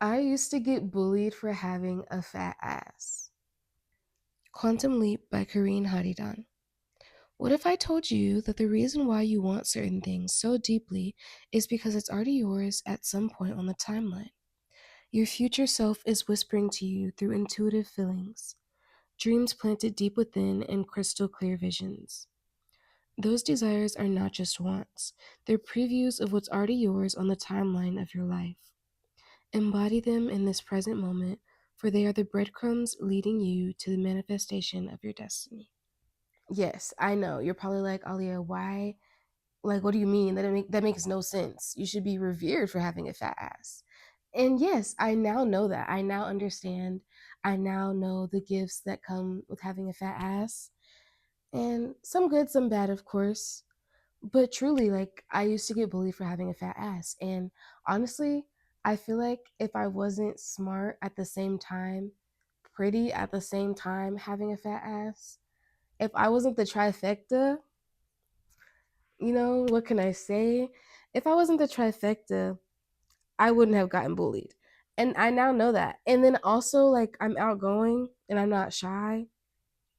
I used to get bullied for having a fat ass. Quantum Leap by Kareen Haridan. What if I told you that the reason why you want certain things so deeply is because it's already yours at some point on the timeline? Your future self is whispering to you through intuitive feelings, dreams planted deep within, and crystal clear visions. Those desires are not just wants, they're previews of what's already yours on the timeline of your life. Embody them in this present moment, for they are the breadcrumbs leading you to the manifestation of your destiny. Yes, I know. You're probably like, Alia, why? Like, what do you mean? That makes no sense. You should be revered for having a fat ass. And yes, I now know that. I now understand. I now know the gifts that come with having a fat ass. And some good, some bad, of course. But truly, like, I used to get bullied for having a fat ass. And honestly, I feel like if I wasn't smart at the same time, pretty at the same time, having a fat ass, if I wasn't the trifecta, what can I say? If I wasn't the trifecta, I wouldn't have gotten bullied. And I now know that. And then also, like, I'm outgoing and I'm not shy.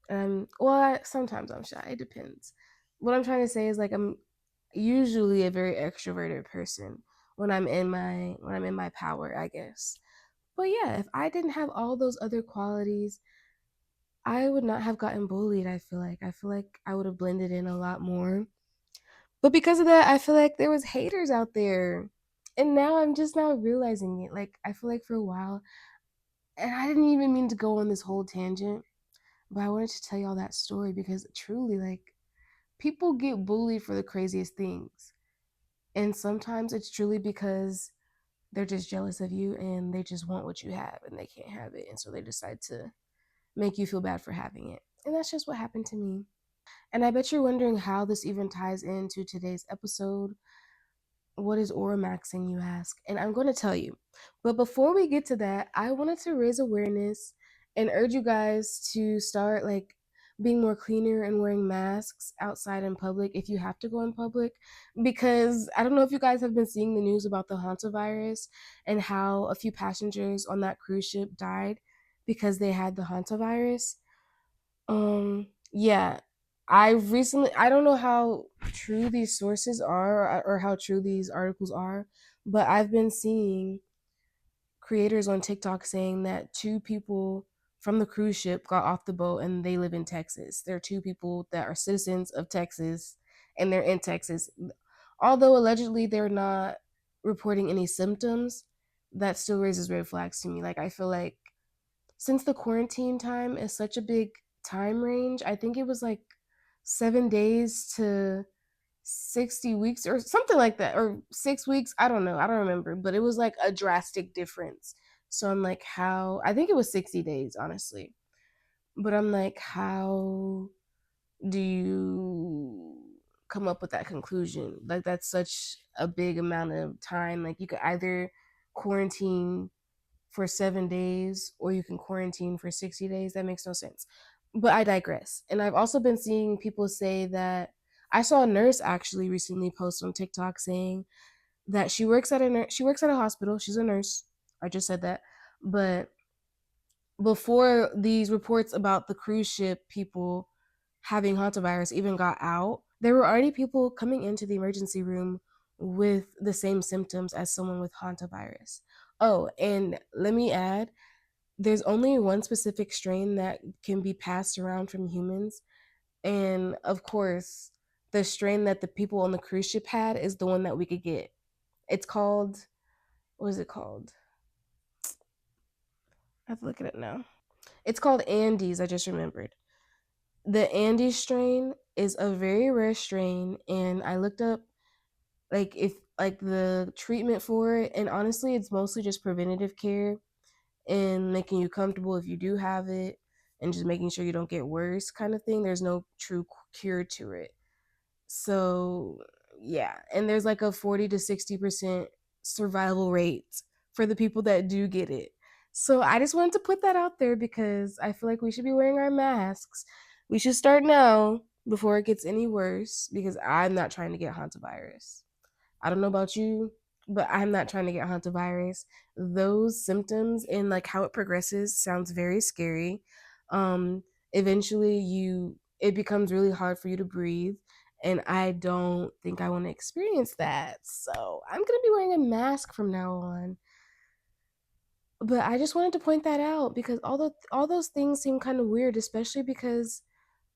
Sometimes I'm shy. It depends. What I'm trying to say is, like, I'm usually a very extroverted person when I'm in my power, I guess. But yeah, if I didn't have all those other qualities, I would not have gotten bullied. I feel like I would have blended in a lot more. But because of that, I feel like there was haters out there. And now I'm just now realizing it. Like, I feel like for a while, and I didn't even mean to go on this whole tangent, but I wanted to tell y'all that story because truly, like, people get bullied for the craziest things. And sometimes it's truly because they're just jealous of you and they just want what you have and they can't have it. And so they decide to make you feel bad for having it. And that's just what happened to me. And I bet you're wondering how this even ties into today's episode. What is Auramaxxing, you ask? And I'm going to tell you. But before we get to that, I wanted to raise awareness and urge you guys to start, like, being more cleaner and wearing masks outside in public if you have to go in public. Because I don't know if you guys have been seeing the news about the hantavirus and how a few passengers on that cruise ship died because they had the hantavirus. Yeah, I don't know how true these sources are or how true these articles are, but I've been seeing creators on TikTok saying that two people from the cruise ship got off the boat and they live in Texas. There are two people that are citizens of Texas and they're in Texas. Although allegedly they're not reporting any symptoms, that still raises red flags to me. Like, I feel like since the quarantine time is such a big time range, I think it was like 7 days to 60 weeks or something like that, or 6 weeks. I don't know. I don't remember, but it was like a drastic difference. So I'm like, how? I think it was 60 days, honestly. But I'm like, how do you come up with that conclusion? Like, that's such a big amount of time. Like, you could either quarantine for 7 days or you can quarantine for 60 days. That makes no sense. But I digress. And I've also been seeing people say that I saw a nurse actually recently post on TikTok saying that she works at a hospital. She's a nurse. I just said that. But before these reports about the cruise ship people having hantavirus even got out, there were already people coming into the emergency room with the same symptoms as someone with hantavirus. Oh, and let me add, there's only one specific strain that can be passed around from humans. And of course, the strain that the people on the cruise ship had is the one that we could get. It's called, what is it called? I have to look at it now. It's called Andes, I just remembered. The Andes strain is a very rare strain, and I looked up like if like the treatment for it, and honestly it's mostly just preventative care and making you comfortable if you do have it and just making sure you don't get worse kind of thing. There's no true cure to it. So, yeah, and there's like a 40 to 60% survival rate for the people that do get it. So, I just wanted to put that out there because I feel like we should be wearing our masks. We should start now before it gets any worse because I'm not trying to get hantavirus. I don't know about you. but I'm not trying to get hantavirus. Those symptoms and like how it progresses sounds very scary. Um, Eventually, it becomes really hard for you to breathe, and I don't think I want to experience that. So I'm gonna be wearing a mask from now on. But I just wanted to point that out because all those things seem kind of weird, especially because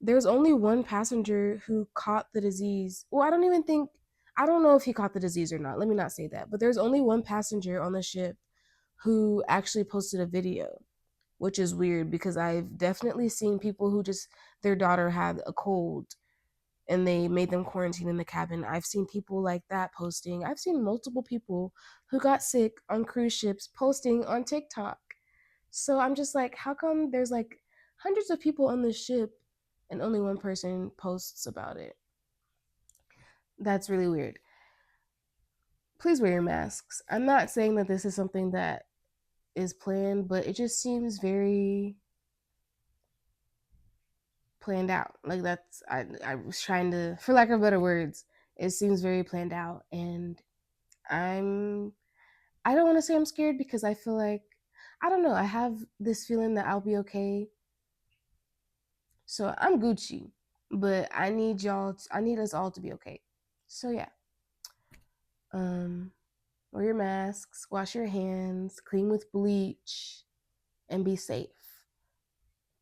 there's only one passenger who caught the disease. Well, I don't know if he caught the disease or not. Let me not say that. But there's only one passenger on the ship who actually posted a video, which is weird because I've definitely seen people who just, their daughter had a cold and they made them quarantine in the cabin. I've seen people like that posting. I've seen multiple people who got sick on cruise ships posting on TikTok. So I'm just like, how come there's like hundreds of people on the ship and only one person posts about it? That's really weird. Please wear your masks. I'm not saying that this is something that is planned, but it just seems very planned out. Like I was trying to, for lack of better words, it seems very planned out, and I'm I don't want to say I'm scared because I feel like, I don't know, I have this feeling that I'll be okay. So I'm Gucci, but I need us all to be okay. So yeah, um, wear your masks, wash your hands, clean with bleach, and be safe,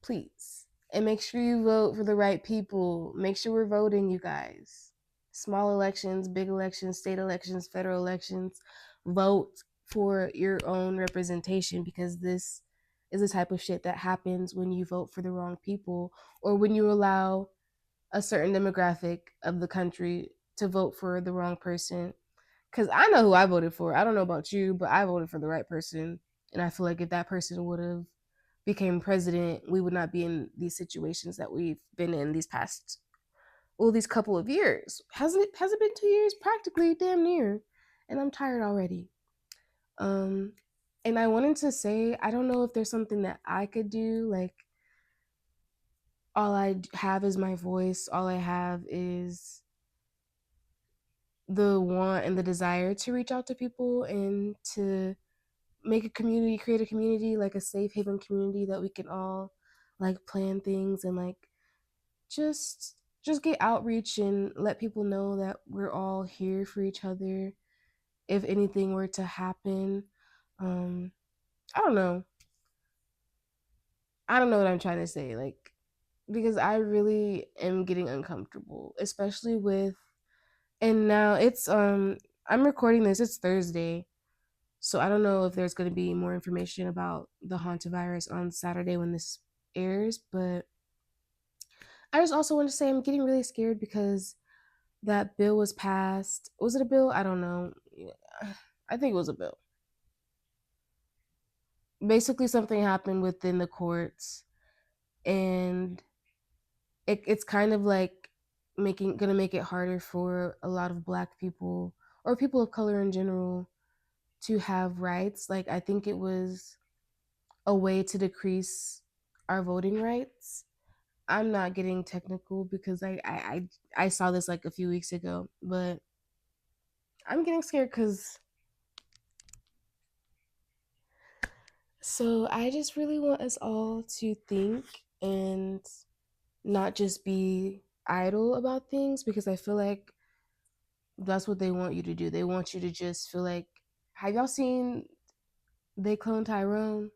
please. And make sure you vote for the right people. Make sure we're voting, you guys. Small elections, big elections, state elections, federal elections. Vote for your own representation because this is the type of shit that happens when you vote for the wrong people or when you allow a certain demographic of the country to vote for the wrong person. Because I know who I voted for. I don't know about you, but I voted for the right person. And I feel like if that person would have became president, we would not be in these situations that we've been in these past, well, these couple of years. Has it been 2 years? Practically damn near. And I'm tired already. Um and I wanted to say, I don't know if there's something that I could do. Like, all I have is my voice. All I have is the want and the desire to reach out to people and to make a community, create a community, like a safe haven community that we can all like plan things and like just get outreach and let people know that we're all here for each other if anything were to happen. Um I don't know. I don't know what I'm trying to say, like, because I really am getting uncomfortable, especially with, and now it's I'm recording this, it's Thursday. So I don't know if there's going to be more information about the hantavirus on Saturday when this airs, but I just also want to say I'm getting really scared because that bill was passed. Was it a bill? I don't know. I think it was a bill. Basically, something happened within the courts, and it's kind of like making gonna make it harder for a lot of Black people or people of color in general to have rights. Like, I think it was a way to decrease our voting rights. I'm not getting technical because I saw this like a few weeks ago, but I'm getting scared because, so I just really want us all to think and not just be idle about things because I feel like that's what they want you to do. They want you to just feel like, have y'all seen They Clone Tyrone?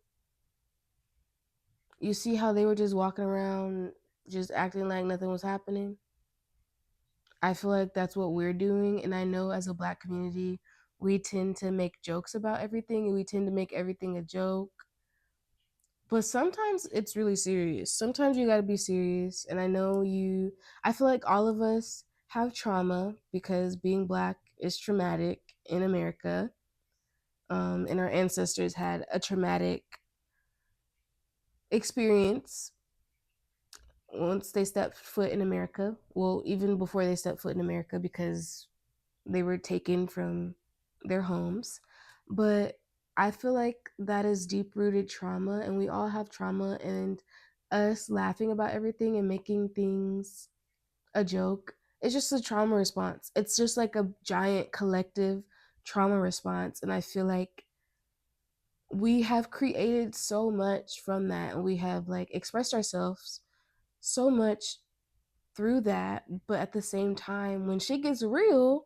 You see how they were just walking around just acting like nothing was happening? I feel like that's what we're doing. And I know as a Black community, we tend to make jokes about everything and we tend to make everything a joke. But sometimes it's really serious. Sometimes you got to be serious. And I feel like all of us have trauma because being Black is traumatic in America. And our ancestors had a traumatic experience once they stepped foot in America. Well, even before they stepped foot in America, because they were taken from their homes. But I feel like that is deep rooted trauma, and we all have trauma, and us laughing about everything and making things a joke, it's just a trauma response. It's just like a giant collective trauma response, and I feel like we have created so much from that, and we have like expressed ourselves so much through that. But at the same time, when shit gets real,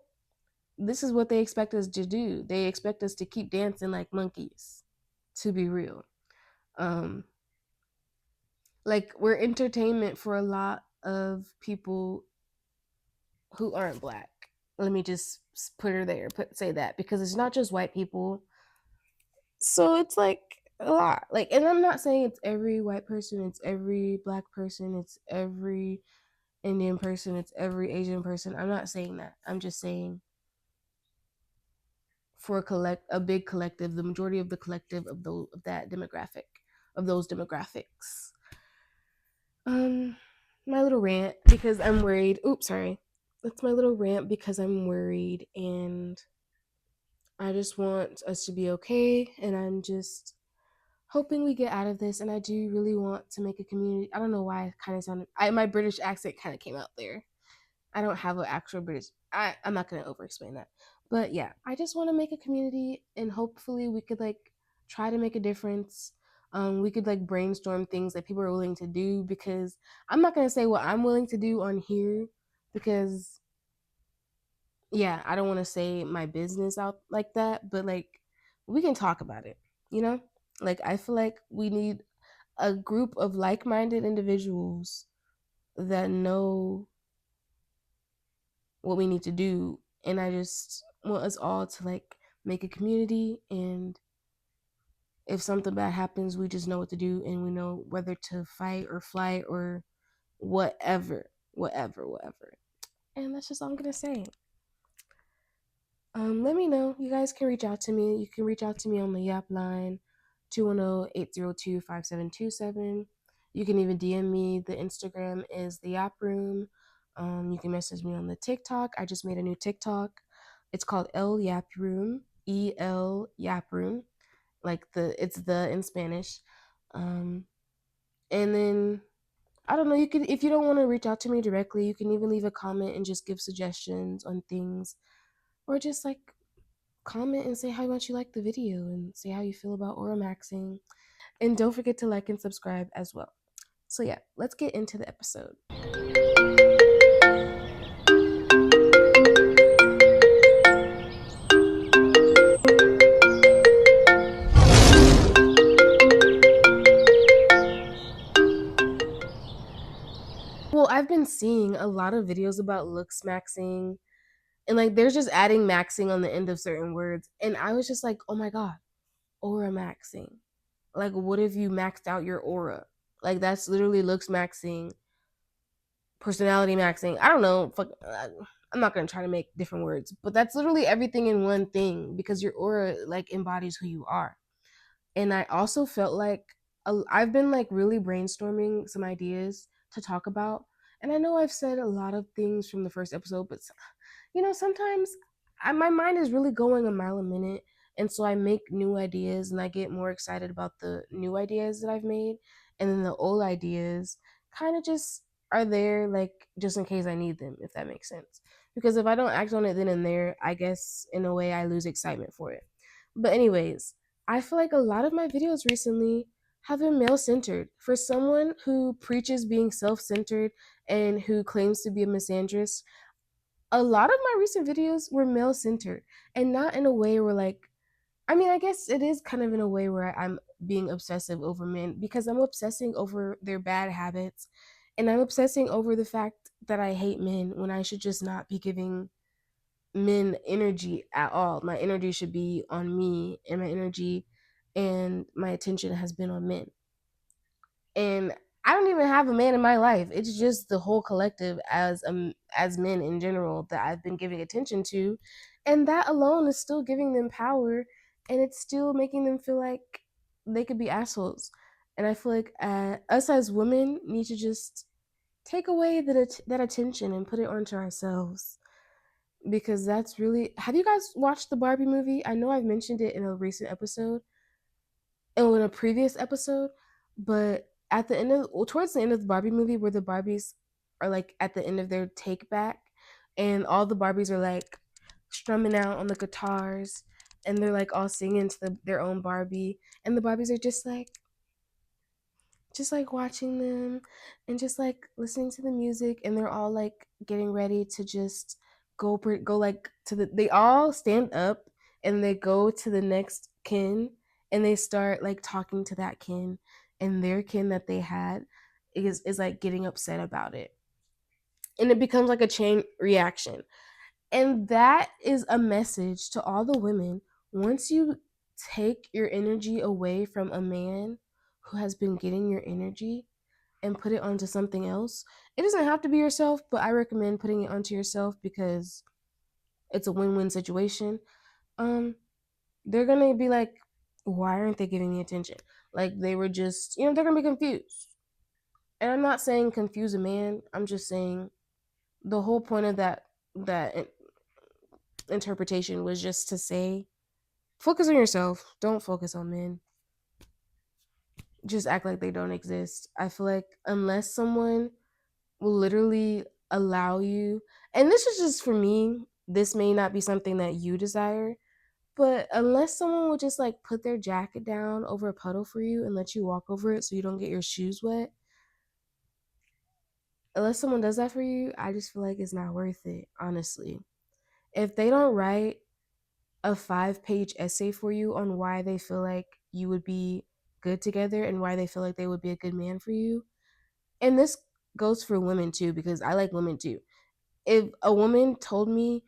this is what they expect us to do. They expect us to keep dancing like monkeys, to be real. um like, we're entertainment for a lot of people who aren't black. Let me just put her there, say that, because it's not just white people. So it's like a lot. Like, and I'm not saying it's every white person, it's every black person, it's every Indian person, it's every Asian person. I'm not saying that. I'm just saying for a big collective, the majority of the collective of those of that demographic, of those demographics. Um, my little rant because I'm worried. Oops, sorry. That's my little rant because I'm worried, and I just want us to be okay, and I'm just hoping we get out of this. And I do really want to make a community. I don't know why I kind of sounded. My British accent kind of came out there. I don't have an actual British. I'm not gonna over explain that, but yeah, I just want to make a community, and hopefully we could like try to make a difference. We could like brainstorm things that people are willing to do, because I'm not gonna say what I'm willing to do on here, because yeah, I don't want to say my business out like that, but like we can talk about it, you know? Like, I feel like we need a group of like-minded individuals that know what we need to do, and I just want us all to like make a community, and if something bad happens, we just know what to do, and we know whether to fight or flight or whatever, whatever. And that's just all I'm gonna say. Let me know. You guys can reach out to me. You can reach out to me on the Yap line, 210-802-5727. You can even DM me. The Instagram is the Yap Room. You can message me on the TikTok. I just made a new TikTok. It's called El Yap Room, EL Yap Room, like it's the in Spanish. And then I don't know. You could, if you don't want to reach out to me directly, you can even leave a comment and just give suggestions on things, or just like comment and say how much you like the video and say how you feel about Auramaxxing. And don't forget to like and subscribe as well. So yeah, let's get into the episode. Well, I've been seeing a lot of videos about Looksmaxxing, and like they're just adding maxing on the end of certain words. And I was just like, oh my God, Auramaxxing. Like, what if you maxed out your aura? Like, that's literally Looksmaxxing, personality maxing. I don't know. I'm not gonna try to make different words, but that's literally everything in one thing, because your aura like embodies who you are. And I also felt like I've been like really brainstorming some ideas to talk about. And I know I've said a lot of things from the first episode, but sometimes my mind is really going a mile a minute. And so I make new ideas, and I get more excited about the new ideas that I've made. And then the old ideas kind of just are there, like, just in case I need them, if that makes sense. Because if I don't act on it then and there, I guess in a way I lose excitement for it. But, anyways, I feel like a lot of my videos recently have been male centered. For someone who preaches being self centered and who claims to be a misandrist, a lot of my recent videos were male centered, and not in a way where like, I mean, I guess it is kind of in a way where I'm being obsessive over men, because I'm obsessing over their bad habits, and I'm obsessing over the fact that I hate men when I should just not be giving men energy at all. My energy should be on me, and my energy and my attention has been on men. And I don't even have a man in my life. It's just the whole collective as men in general that I've been giving attention to, and that alone is still giving them power, and it's still making them feel like they could be assholes. And I feel like us as women need to just take away that attention and put it onto ourselves, because that's really. Have you guys watched the Barbie movie? I know I've mentioned it in a recent episode, in a previous episode, but at the end of towards the end of the Barbie movie, where the Barbies are like at the end of their take back, and all the Barbies are like strumming out on the guitars, and they're like all singing to their own Barbie, and the Barbies are just like watching them and just like listening to the music, and they're all like getting ready to just go like to the they all stand up and they go to the next kin, and they start like talking to that kin, and their kin that they had is like getting upset about it, and it becomes like a chain reaction. And that is a message to all the women. Once you take your energy away from a man who has been getting your energy and put it onto something else, it doesn't have to be yourself, but I recommend putting it onto yourself because it's a win-win situation. Um, they're gonna be like, why aren't they giving me attention? Like they were just, they're gonna be confused. And I'm not saying confuse a man. I'm just saying the whole point of that interpretation was just to say focus on yourself. Don't focus on men. Just act like they don't exist. I feel like unless someone will literally allow you, and this is just for me, this may not be something that you desire, but unless someone will just like put their jacket down over a puddle for you and let you walk over it so you don't get your shoes wet, unless someone does that for you, I just feel like it's not worth it, honestly. If they don't write a 5-page essay for you on why they feel like you would be good together and why they feel like they would be a good man for you. And this goes for women too, because I like women too. If a woman told me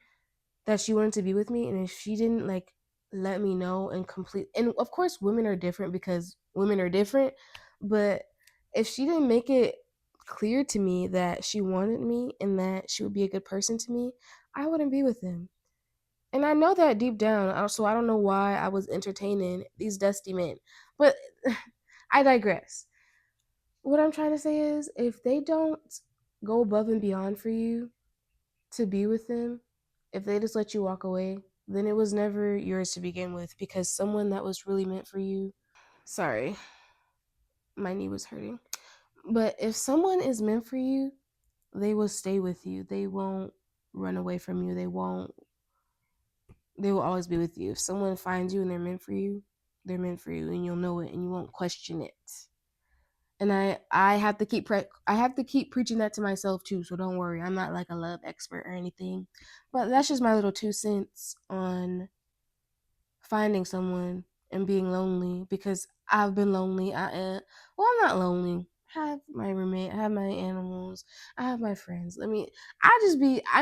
that she wanted to be with me, and if she didn't like let me know and complete, and of course women are different because women are different, but if she didn't make it clear to me that she wanted me and that she would be a good person to me, I wouldn't be with them. And I know that deep down, so I don't know why I was entertaining these dusty men. But I digress. What I'm trying to say is if they don't go above and beyond for you to be with them, if they just let you walk away, then it was never yours to begin with because someone that was really meant for you. Sorry, my knee was hurting. But if someone is meant for you, they will stay with you. They won't run away from you. They will always be with you. If someone finds you and they're meant for you, they're meant for you, and you'll know it, and you won't question it. And I have to I have to keep preaching that to myself too. So don't worry, I'm not like a love expert or anything, but that's just my little 2 cents on finding someone and being lonely because I've been lonely. Well, I'm not lonely. I have my roommate, I have my animals, I have my friends. I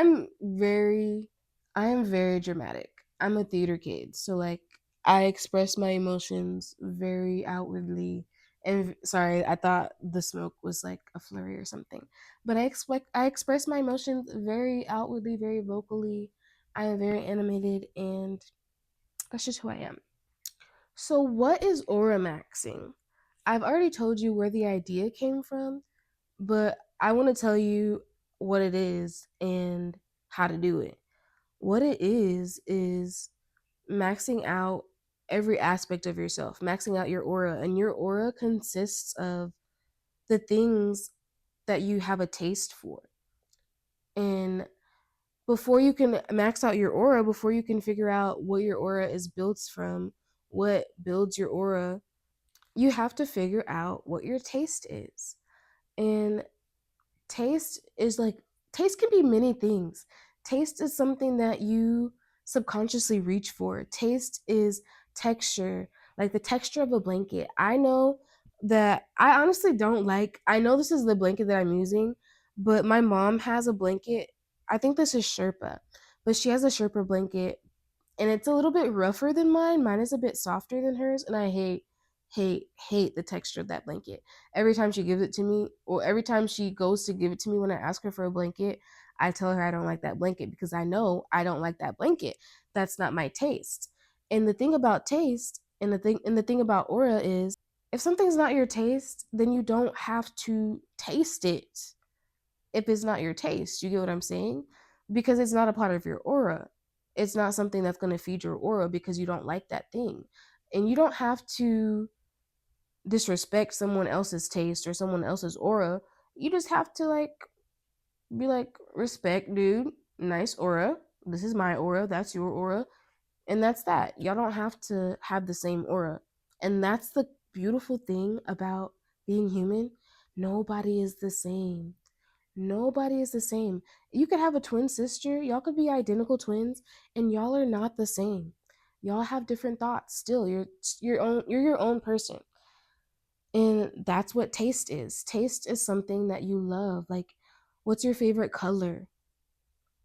am very dramatic. I'm a theater kid. So like I express my emotions very outwardly. And sorry, I thought the smoke was like a flurry or something. But I express my emotions very outwardly, very vocally. I am very animated, and that's just who I am. So, what is Auramaxxing? I've already told you where the idea came from, but I want to tell you what it is and how to do it. What it is maxing out every aspect of yourself, maxing out your aura. And your aura consists of the things that you have a taste for. And before you can max out your aura, before you can figure out what your aura is built from, what builds your aura, you have to figure out what your taste is. And taste is like, taste can be many things. Taste is something that you subconsciously reach for. Taste is texture, like the texture of a blanket. I know that I honestly don't like, I know this is the blanket that I'm using, but my mom has a blanket. I think this is Sherpa, but she has a Sherpa blanket and it's a little bit rougher than mine. Mine is a bit softer than hers, and I hate the texture of that blanket. Every time she gives it to me, or every time she goes to give it to me when I ask her for a blanket, I tell her I don't like that blanket because I know I don't like that blanket. That's not my taste. And the thing about taste and the thing about aura is if something's not your taste, then you don't have to taste it if it's not your taste. You get what I'm saying? Because it's not a part of your aura. It's not something that's going to feed your aura because you don't like that thing. And you don't have to disrespect someone else's taste or someone else's aura. You just have to like be like, respect, dude. Nice aura. This is my aura, that's your aura, and that's that. Y'all don't have to have the same aura. And that's the beautiful thing about being human. Nobody is the same. Nobody is the same. You could have a twin sister, y'all could be identical twins, and y'all are not the same. Y'all have different thoughts still. You're your own person. And that's what taste is. Taste is something that you love. Like, what's your favorite color?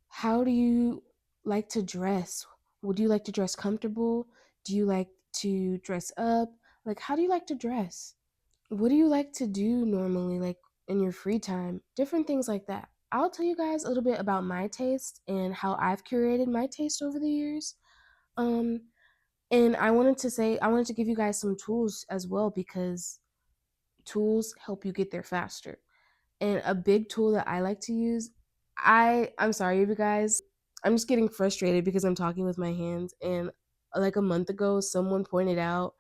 How do you like to dress? Would you like to dress comfortable? Do you like to dress up? Like, how do you like to dress? What do you like to do normally, like in your free time? Different things like that. I'll tell you guys a little bit about my taste and how I've curated my taste over the years. Um, and I wanted to give you guys some tools as well because tools help you get there faster. And a big tool that I like to use, I'm sorry you guys, I'm just getting frustrated because I'm talking with my hands, and like a month ago someone pointed out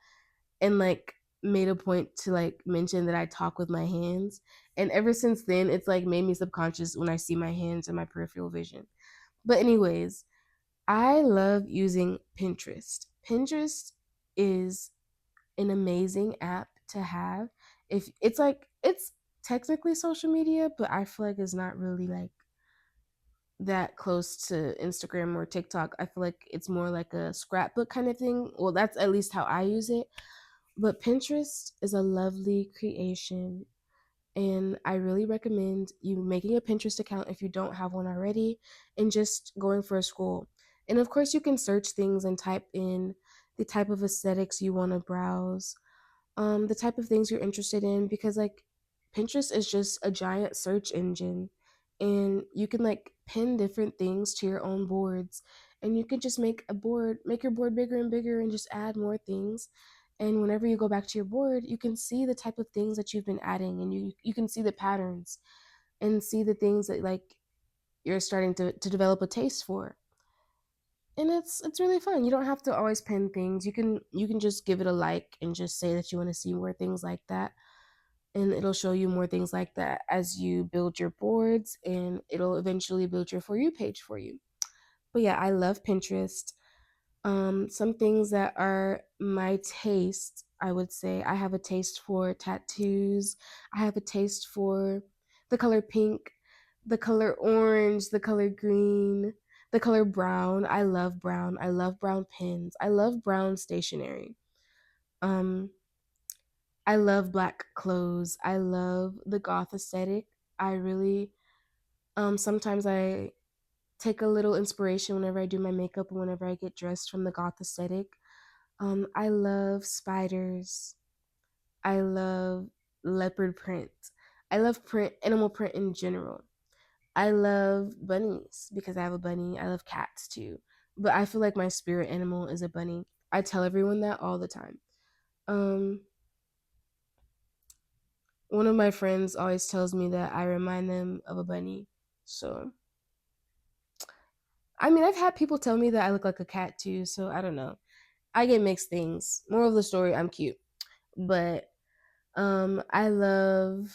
and like made a point to like mention that I talk with my hands. And ever since then it's like made me subconscious when I see my hands in my peripheral vision. But anyways, I love using Pinterest. Pinterest is an amazing app to have. If it's like it's technically social media, but I feel like it's not really like that close to Instagram or TikTok. I feel like it's more like a scrapbook kind of thing. Well, that's at least how I use it. But Pinterest is a lovely creation, and I really recommend you making a Pinterest account if you don't have one already and just going for a scroll. And of course, you can search things and type in the type of aesthetics you want to browse, the type of things you're interested in, because like Pinterest is just a giant search engine, and you can like pin different things to your own boards, and you can just make your board bigger and bigger and just add more things. And whenever you go back to your board, you can see the type of things that you've been adding, and you can see the patterns and see the things that like you're starting to develop a taste for. And it's really fun. You don't have to always pin things. You can just give it a like and just say that you want to see more things like that, and it'll show you more things like that as you build your boards, and it'll eventually build your for you page for you. But yeah, I love Pinterest. Some things that are my taste, I would say I have a taste for tattoos. I have a taste for the color pink, the color orange, the color green, the color brown. I love brown. I love brown pins. I love brown stationery. Um, I love black clothes. I love the goth aesthetic. I really sometimes I take a little inspiration whenever I do my makeup and whenever I get dressed from the goth aesthetic. I love spiders. I love leopard print. I love print, animal print in general. I love bunnies because I have a bunny. I love cats too. But I feel like my spirit animal is a bunny. I tell everyone that all the time. Um, One of my friends always tells me that I remind them of a bunny. So, I mean, I've had people tell me that I look like a cat too. So, I don't know. I get mixed things. Moral of the story, I'm cute. But I love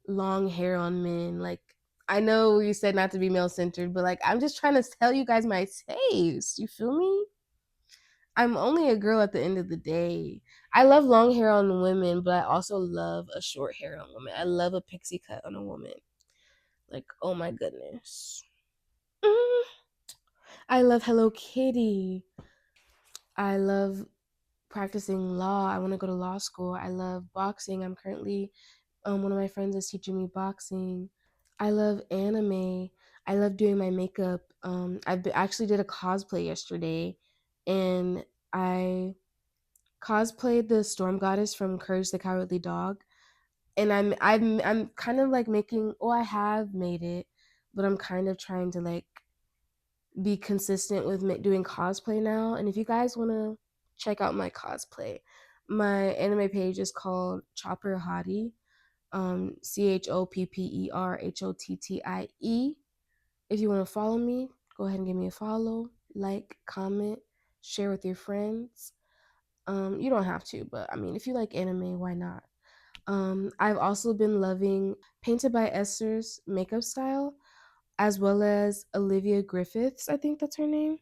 long hair on men. Like, I know you said not to be male centered, but like I'm just trying to tell you guys my taste. You feel me? I'm only a girl at the end of the day. I love long hair on women, but I also love a short hair on women. I love a pixie cut on a woman. Like, oh my goodness. Mm. I love Hello Kitty. I love practicing law. I want to go to law school. I love boxing. I'm currently one of my friends is teaching me boxing. I love anime. I love doing my makeup. Actually did a cosplay yesterday, and I cosplayed the Storm Goddess from Courage the Cowardly Dog. And I'm kind of like making. Oh, I have made it, but I'm kind of trying to like be consistent with doing cosplay now. And if you guys want to check out my cosplay, my anime page is called Chopper Hottie. ChopperHottie. If you want to follow me, go ahead and give me a follow, like, comment, share with your friends. You don't have to, but I mean, if you like anime, why not? I've also been loving Painted by Esther's makeup style. as well as Olivia Griffiths, I think that's her name.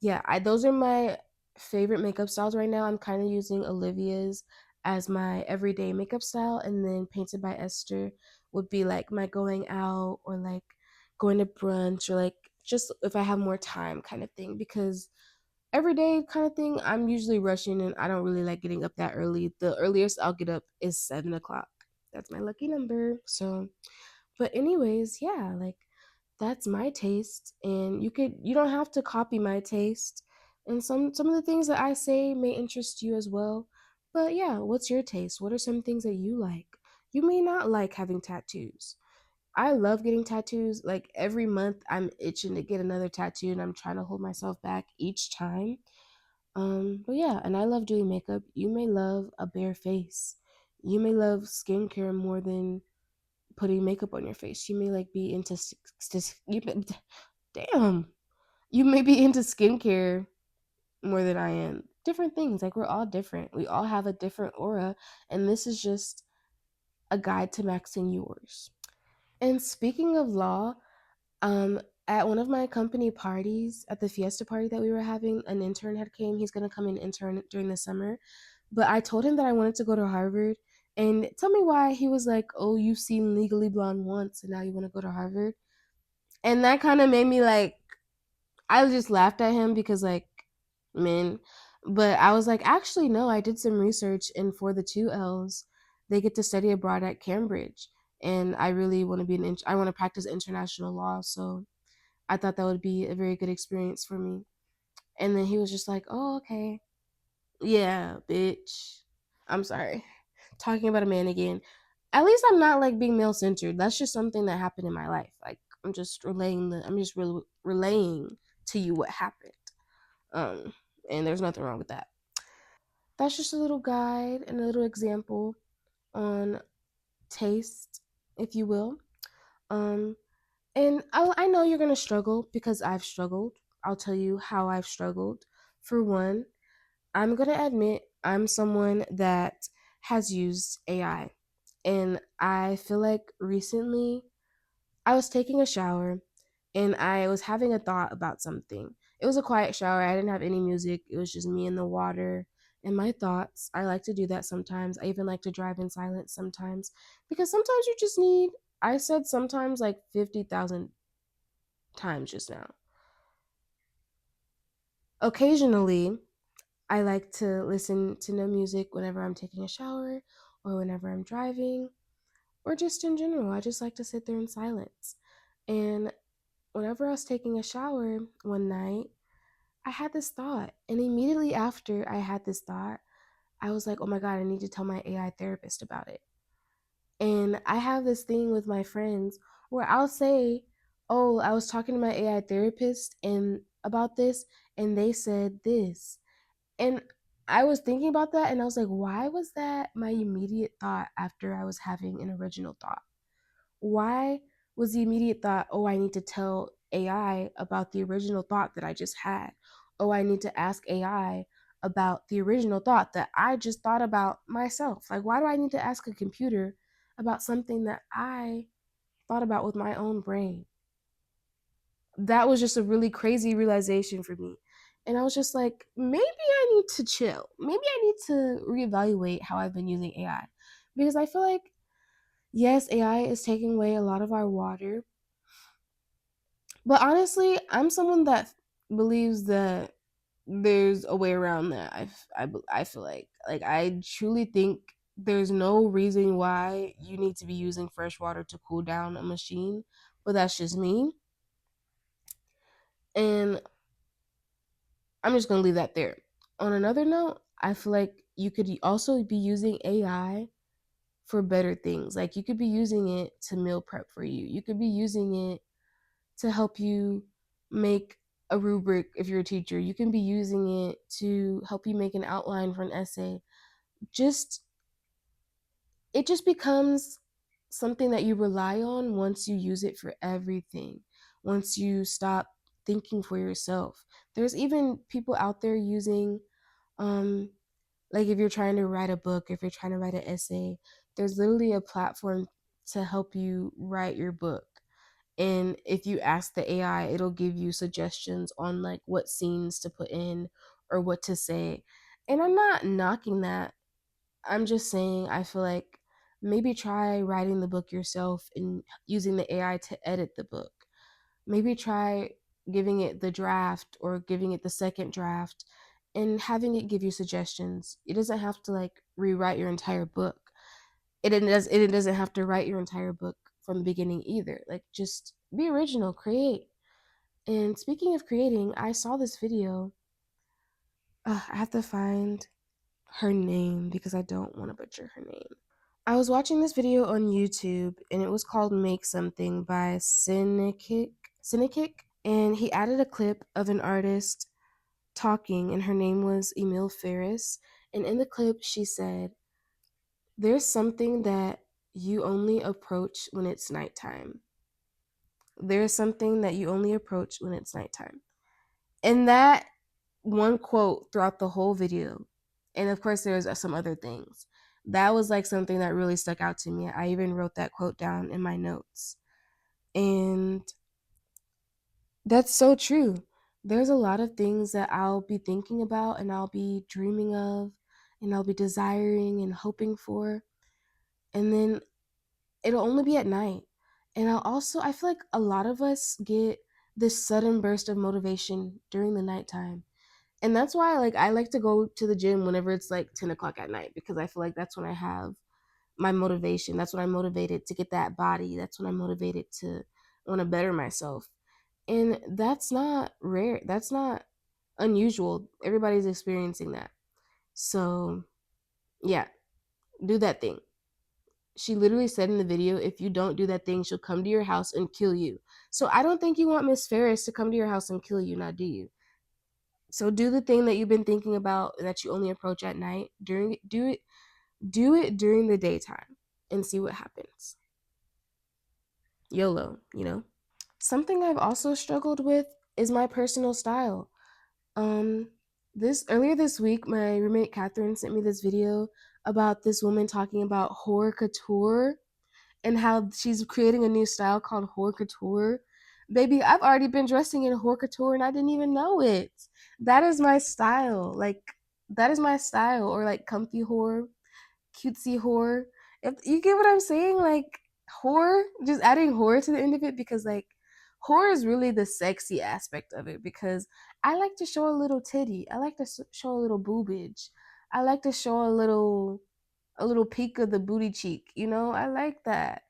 Yeah, those are my favorite makeup styles right now. I'm kind of using Olivia's as my everyday makeup style, and then Painted by Esther would be like my going out or like going to brunch or like just if I have more time kind of thing. Because everyday kind of thing, I'm usually rushing and I don't really like getting up that early. The earliest I'll get up is 7 o'clock. That's my lucky number. So but anyways, yeah, like that's my taste and you don't have to copy my taste. And some of the things that I say may interest you as well. But yeah, what's your taste? What are some things that you like? You may not like having tattoos. I love getting tattoos. Like every month I'm itching to get another tattoo and I'm trying to hold myself back each time. But yeah, and I love doing makeup. You may love a bare face. You may love skincare more than putting makeup on your face. You may like be into damn. You may be into skincare more than I am. Different things. Like we're all different. We all have a different aura, and this is just a guide to maxing yours. And speaking of law, um, at one of my company parties, at the fiesta party that we were having, an intern had came. He's gonna come and intern during the summer. But I told him that I wanted to go to Harvard. And tell me why he was like, "Oh, you've seen Legally Blonde once, and now you want to go to Harvard." And that kind of made me like, I just laughed at him because like, men. But I was like, actually, no. I did some research, and for the two L's, they get to study abroad at Cambridge. And I really want to be I want to practice international law, so I thought that would be a very good experience for me. And then he was just like, "Oh, okay, yeah, bitch." I'm sorry. Talking about a man again. At least I'm not like being male centered. That's just something that happened in my life. Like I'm just relaying to you what happened. Um, and there's nothing wrong with that. That's just a little guide and a little example on taste, if you will. Um, and I know you're gonna struggle because I've struggled. I'll tell you how I've struggled. For one, I'm going to admit I'm someone that has used AI. And I feel like recently I was taking a shower and I was having a thought about something. It was a quiet shower. I didn't have any music. It was just me in the water and my thoughts. I like to do that sometimes. I even like to drive in silence sometimes because sometimes you just need, I said sometimes like 50,000 times just now. Occasionally, I like to listen to no music whenever I'm taking a shower or whenever I'm driving or just in general. I just like to sit there in silence. And whenever I was taking a shower one night, I had this thought. And immediately after I had this thought, I was like, oh my God, I need to tell my AI therapist about it. And I have this thing with my friends where I'll say, oh, I was talking to my AI therapist and about this, and they said this. And I was thinking about that and I was like, why was that my immediate thought after I was having an original thought? Why was the immediate thought, oh, I need to tell AI about the original thought that I just had? Oh, I need to ask AI about the original thought that I just thought about myself. Like, why do I need to ask a computer about something that I thought about with my own brain? That was just a really crazy realization for me. And I was just like, maybe I need to chill. Maybe I need to reevaluate how I've been using AI. Because I feel like, yes, AI is taking away a lot of our water. But honestly, I'm someone that believes that there's a way around that. I feel like I truly think there's no reason why you need to be using fresh water to cool down a machine. But that's just me. And I'm just gonna leave that there. On another note, I feel like you could also be using AI for better things. Like you could be using it to meal prep for you. You could be using it to help you make a rubric if you're a teacher. You can be using it to help you make an outline for an essay. Just it just becomes something that you rely on once you use it for everything. Once you stop thinking for yourself. There's even people out there using um like if you're trying to write a book, if you're trying to write an essay, there's literally a platform to help you write your book. And if you ask the AI, it'll give you suggestions on like what scenes to put in or what to say. And I'm not knocking that. I'm just saying I feel like maybe try writing the book yourself and using the AI to edit the book. Maybe try giving it the draft or giving it the second draft and having it give you suggestions. It doesn't have to like rewrite your entire book. It doesn't have to write your entire book from the beginning either. Like just be original, create. And speaking of creating, I saw this video. I have to find her name because I don't want to butcher her name. I was watching this video on YouTube and it was called Make Something by Cynikic, and he added a clip of an artist talking, and her name was Emil Ferris. And in the clip, she said, "There's something that you only approach when it's nighttime. There's something that you only approach when it's nighttime." And that one quote throughout the whole video, and of course, there's some other things. That was like something that really stuck out to me. I even wrote that quote down in my notes. And that's so true. There's a lot of things that I'll be thinking about and I'll be dreaming of and I'll be desiring and hoping for. And then it'll only be at night. And I feel like a lot of us get this sudden burst of motivation during the nighttime. And that's why like I like to go to the gym whenever it's like 10 o'clock at night, because I feel like that's when I have my motivation. That's when I'm motivated to get that body. That's when I'm motivated to want to better myself. And that's not rare. That's not unusual. Everybody's experiencing that. So, yeah, do that thing. She literally said in the video, if you don't do that thing, she'll come to your house and kill you. So, I don't think you want Miss Ferris to come to your house and kill you, now do you? So, do the thing that you've been thinking about that you only approach at night. Do it during the daytime and see what happens. YOLO, you know? Something I've also struggled with is my personal style. Um, this earlier this week, my roommate Catherine sent me this video about this woman talking about haute couture and how she's creating a new style called haute couture. Baby, I've already been dressing in haute couture and I didn't even know it. That is my style. Like that is my style, or like comfy whore, cutesy whore. If you get what I'm saying, like whore, just adding whore to the end of it, because like whore is really the sexy aspect of it, because I like to show a little titty. I like to show a little boobage. I like to show a little peek of the booty cheek. I like that.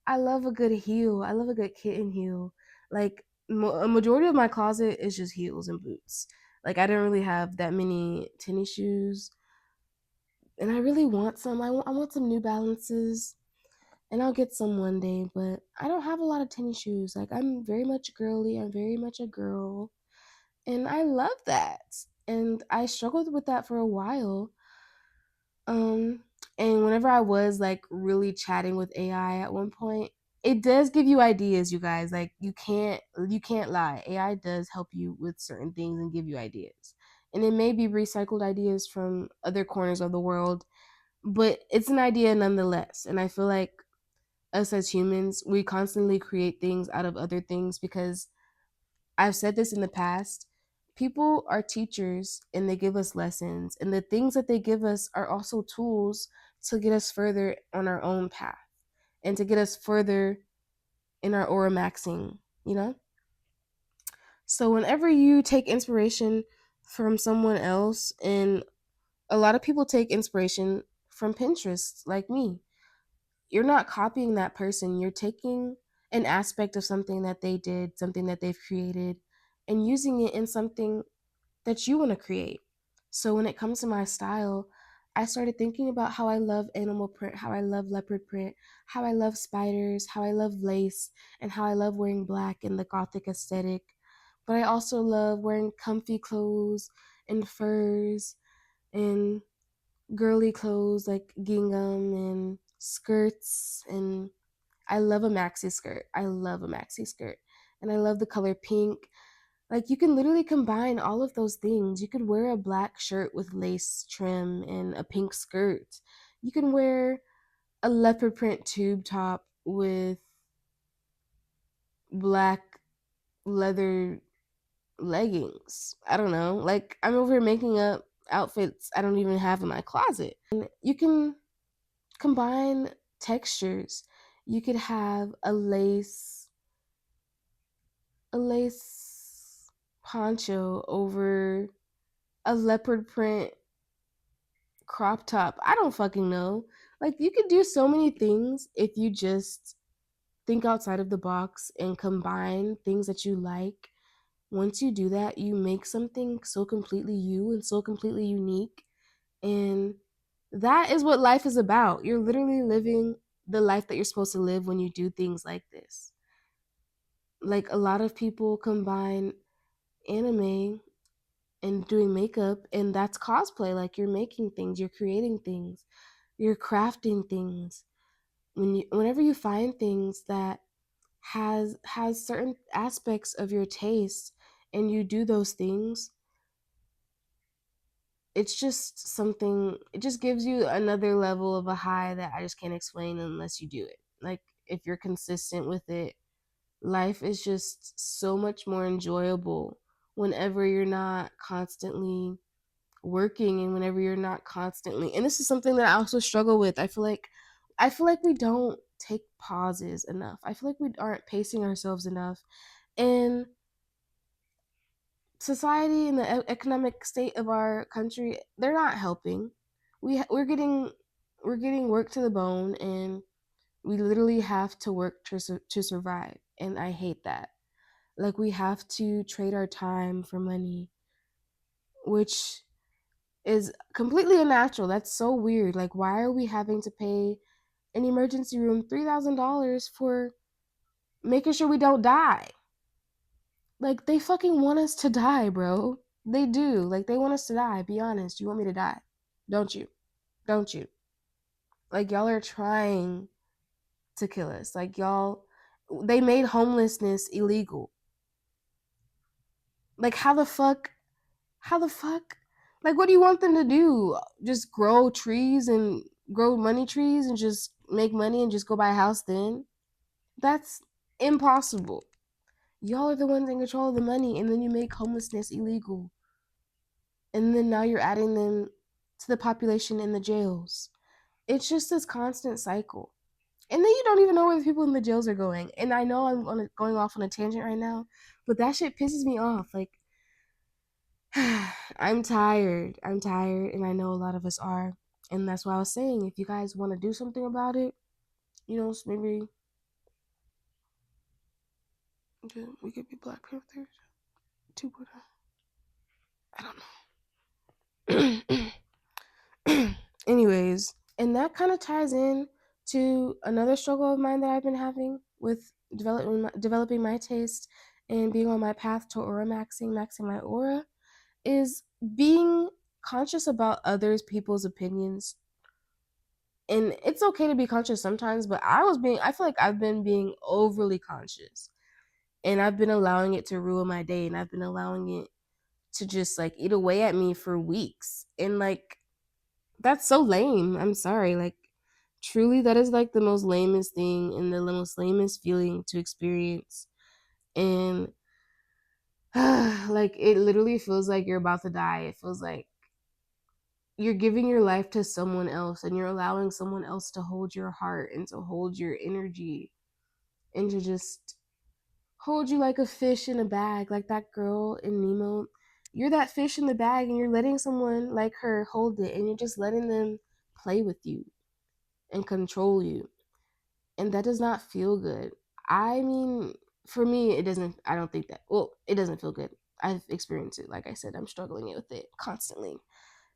I love a good heel. I love a good kitten heel. Like a majority of my closet is just heels and boots. Like I don't really have that many tennis shoes, and I really want some. I want some New Balances, and I'll get some one day. But I don't have a lot of tennis shoes. Like I'm very much girly. I'm very much a girl, and I love that. And I struggled with that for a while. Um, and whenever I was like really chatting with AI at one point, it does give you ideas, you guys. Like you can't lie. AI does help you with certain things and give you ideas. And it may be recycled ideas from other corners of the world, but it's an idea nonetheless. And I feel like us as humans, we constantly create things out of other things, because I've said this in the past. People are teachers and they give us lessons, and the things that they give us are also tools to get us further on our own path and to get us further in our Auramaxxing, you know? So, whenever you take inspiration from someone else, and a lot of people take inspiration from Pinterest, like me, you're not copying that person. You're taking an aspect of something that they did, something that they've created, and using it in something that you want to create. So when it comes to my style, I started thinking about how I love animal print, how I love leopard print, how I love spiders, how I love lace, and how I love wearing black in the gothic aesthetic. But I also love wearing comfy clothes and furs and girly clothes like gingham and skirts, and I love a maxi skirt. I love a maxi skirt. And I love the color pink. Like you can literally combine all of those things. You could wear a black shirt with lace trim and a pink skirt. You can wear a leopard print tube top with black leather leggings. I don't know. Like, I'm over here making up outfits I don't even have in my closet. And you can combine textures. You could have a lace poncho over a leopard print crop top. I don't fucking know. Like, you could do so many things if you just think outside of the box and combine things that you like. Once you do that, you make something so completely you and so completely unique. And that is what life is about. You're literally living the life that you're supposed to live when you do things like this. Like, a lot of people combine anime and doing makeup, and that's cosplay. Like, you're making things, you're creating things, you're crafting things. Whenever you find things that has certain aspects of your taste and you do those things, it's just something, it just gives you another level of a high that I just can't explain unless you do it. Like, if you're consistent with it, life is just so much more enjoyable whenever you're not constantly working, and whenever you're not constantly, and this is something that I also struggle with. I feel like we don't take pauses enough. I feel like we aren't pacing ourselves enough. And society and the economic state of our country, they're not helping. We're getting worked to the bone, and we literally have to work to survive, and I hate that. Like, we have to trade our time for money, which is completely unnatural. That's so weird. Like, why are we having to pay an emergency room $3,000 for making sure we don't die? Like, they fucking want us to die, bro. They do. Like, they want us to die. Be honest. You want me to die? Don't you? Don't you? Like, y'all are trying to kill us. Like, y'all, they made homelessness illegal. Like, how the fuck? How the fuck? Like, what do you want them to do? Just grow trees and grow money trees and just make money and just go buy a house then? That's impossible. Y'all are the ones in control of the money, and then you make homelessness illegal. And then now you're adding them to the population in the jails. It's just this constant cycle. And then you don't even know where the people in the jails are going. And I know going off on a tangent right now, but that shit pisses me off. Like, I'm tired. I'm tired, and I know a lot of us are. And that's why I was saying, if you guys want to do something about it, maybe we could be Black Panthers 2.0. I don't know. Anyways, and that kind of ties in to another struggle of mine that I've been having with developing my taste and being on my path to Auramaxxing, maxing my aura, is being conscious about others people's opinions. And it's okay to be conscious sometimes, but I feel like I've been being overly conscious, and I've been allowing it to ruin my day, and I've been allowing it to just like eat away at me for weeks. And like, that's so lame. I'm sorry. Like, truly, that is like the most lamest thing and the most lamest feeling to experience. And like, it literally feels like you're about to die. It feels like you're giving your life to someone else, and you're allowing someone else to hold your heart and to hold your energy and to just hold you like a fish in a bag, like that girl in Nemo. You're that fish in the bag, and you're letting someone like her hold it, and you're just letting them play with you and control you. And that does not feel good. I mean, for me, it doesn't, I don't think that, well, it doesn't feel good. I've experienced it. Like I said, I'm struggling with it constantly.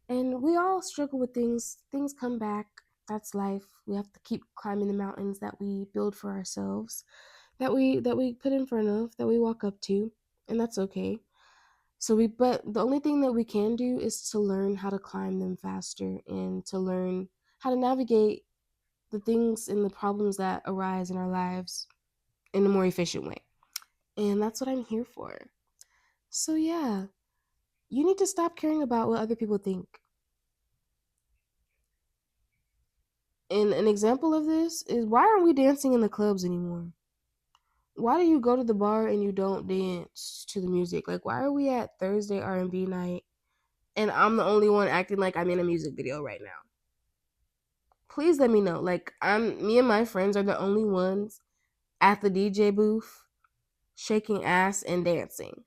And we all struggle with things. Things come back. That's life. We have to keep climbing the mountains that we build for ourselves, that we put in front of, that we walk up to, and that's okay. But the only thing that we can do is to learn how to climb them faster, and to learn how to navigate the things and the problems that arise in our lives in a more efficient way. And that's what I'm here for. So yeah, you need to stop caring about what other people think. And an example of this is, why aren't we dancing in the clubs anymore? Why do you go to the bar and you don't dance to the music? Like, why are we at Thursday R&B night and I'm the only one acting like I'm in a music video right now? Please let me know. Like, me and my friends are the only ones at the DJ booth shaking ass and dancing.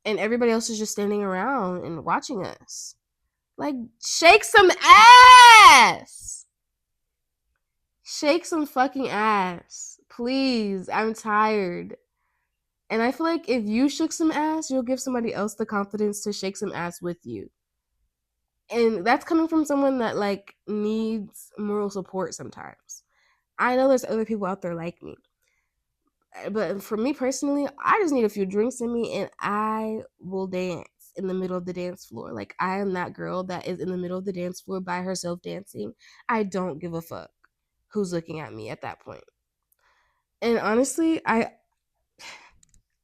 And everybody else is just standing around and watching us. Like, shake some ass! Shake some fucking ass. Please. I'm tired. And I feel like if you shook some ass, you'll give somebody else the confidence to shake some ass with you. And that's coming from someone that like needs moral support sometimes. I know there's other people out there like me. But for me personally, I just need a few drinks in me and I will dance in the middle of the dance floor. Like I am that girl that is in the middle of the dance floor by herself dancing. I don't give a fuck who's looking at me at that point. And honestly, I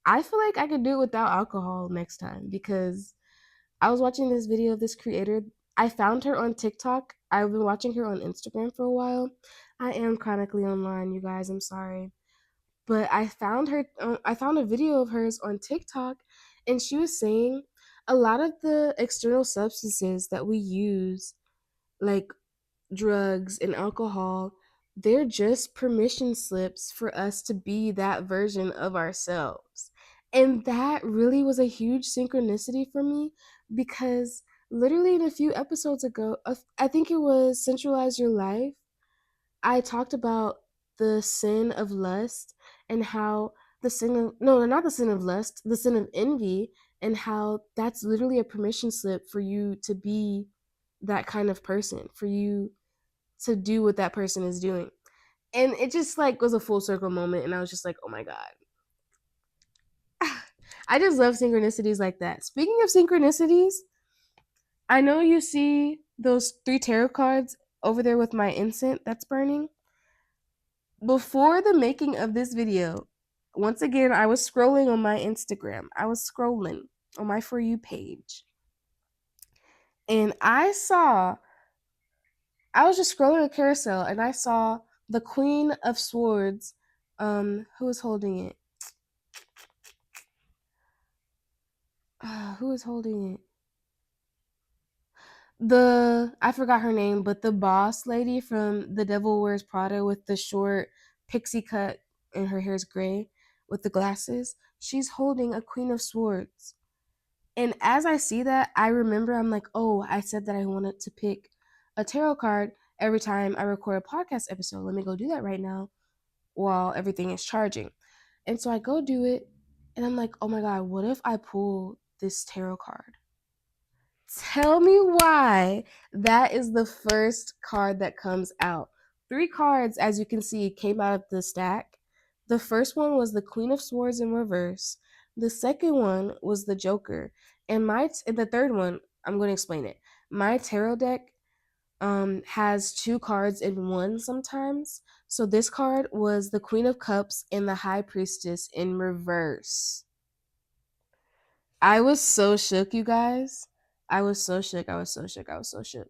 feel like I could do it without alcohol next time because I was watching this video of this creator. I found her on TikTok. I've been watching her on Instagram for a while. I am chronically online, you guys. I'm sorry. But I found her I found a video of hers on TikTok and she was saying a lot of the external substances that we use like drugs and alcohol, they're just permission slips for us to be that version of ourselves. And that really was a huge synchronicity for me because literally in a few episodes ago, I think it was Centralize Your Life, I talked about the sin of lust and how the sin of, no, not the sin of lust, the sin of envy, and how that's literally a permission slip for you to be that kind of person, for you to do what that person is doing. And it just like was a full circle moment and I was just like, "Oh my god." I just love synchronicities like that. Speaking of synchronicities, I know you see those 3 tarot cards over there with my incense that's burning. Before the making of this video, once again, I was scrolling on my Instagram. I was scrolling on my For You page. And I was just scrolling a carousel and I saw the Queen of Swords. Who was holding it? Who was holding it? I forgot her name, but the boss lady from The Devil Wears Prada with the short pixie cut and her hair's gray with the glasses. She's holding a Queen of Swords. And as I see that, I remember I'm like, oh, I said that I wanted to pick a tarot card every time I record a podcast episode. Let me go do that right now while everything is charging. And so I go do it, and I'm like, oh my God, what if I pull this tarot card? Tell me why that is the first card that comes out. 3 cards, as you can see, came out of the stack. The first one was the Queen of Swords in reverse. The second one was the Joker. And the third one, I'm going to explain it. My tarot deck has 2 cards in one sometimes. So this card was the Queen of Cups and the High Priestess in reverse. I was so shook, you guys. I was so shook. I was so shook. I was so shook.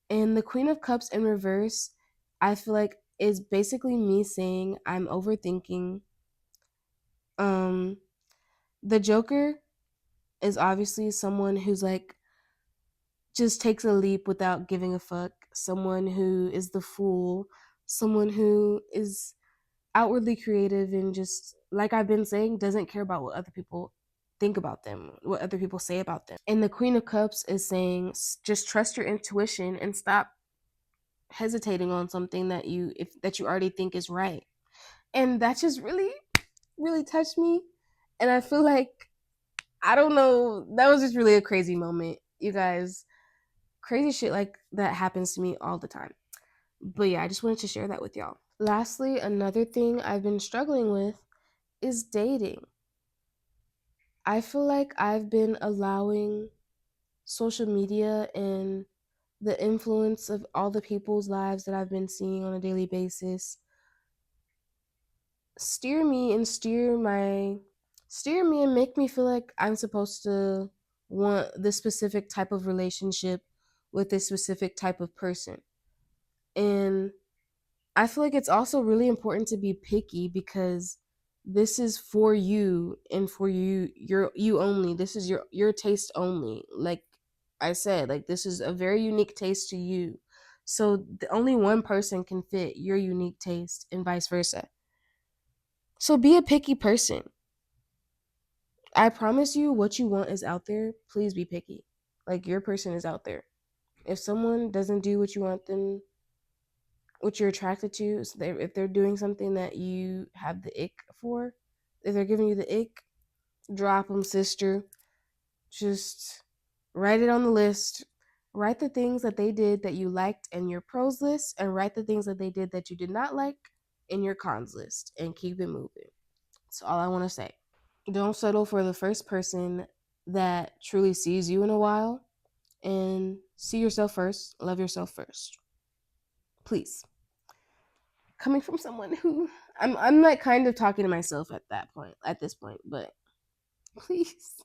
And the Queen of Cups in reverse, I feel like is basically me saying I'm overthinking. Um, the Joker is obviously someone who's like just takes a leap without giving a fuck. Someone who is the fool. Someone who is outwardly creative and just like I've been saying, doesn't care about what other people think about them, what other people say about them. And the Queen of Cups is saying just trust your intuition and stop hesitating on something that you already think is right. And that just really touched me. And I feel like I don't know, that was just really a crazy moment. You guys, crazy shit like that happens to me all the time. But yeah, I just wanted to share that with y'all. Lastly, another thing I've been struggling with is dating. I feel like I've been allowing social media and the influence of all the people's lives that I've been seeing on a daily basis steer me and make me feel like I'm supposed to want this specific type of relationship with this specific type of person. And I feel like it's also really important to be picky because this is for you and for you only. This is your taste only. Like I said, like this is a very unique taste to you. So only one person can fit your unique taste and vice versa. So be a picky person. I promise you what you want is out there. Please be picky. Like your person is out there. If someone doesn't do what you want them, what you're attracted to, so if they're doing something that you have the ick for, if they're giving you the ick, drop them, sister. Just write it on the list. Write the things that they did that you liked in your pros list, and write the things that they did that you did not like in your cons list, and keep it moving. That's all I want to say. Don't settle for the first person that truly sees you in a while, and see yourself first, love yourself first. Please. Coming from someone who I'm like kind of talking to myself at this point, but please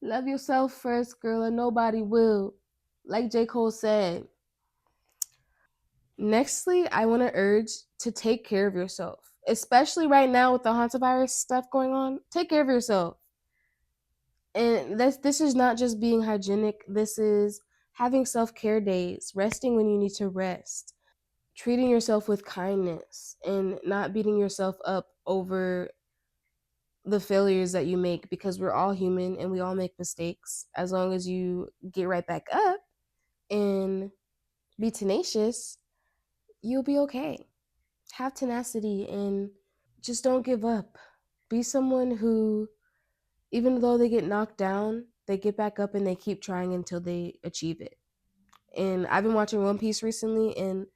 love yourself first, girl, and nobody will. Like J. Cole said. Nextly, I want to urge to take care of yourself, especially right now with the hantavirus stuff going on. Take care of yourself. And this is not just being hygienic. This is having self-care days, resting when you need to rest, treating yourself with kindness, and not beating yourself up over the failures that you make, because we're all human and we all make mistakes. As long as you get right back up and be tenacious, you'll be okay. Have tenacity and just don't give up. Be someone who, even though they get knocked down, they get back up and they keep trying until they achieve it. And I've been watching One Piece recently, and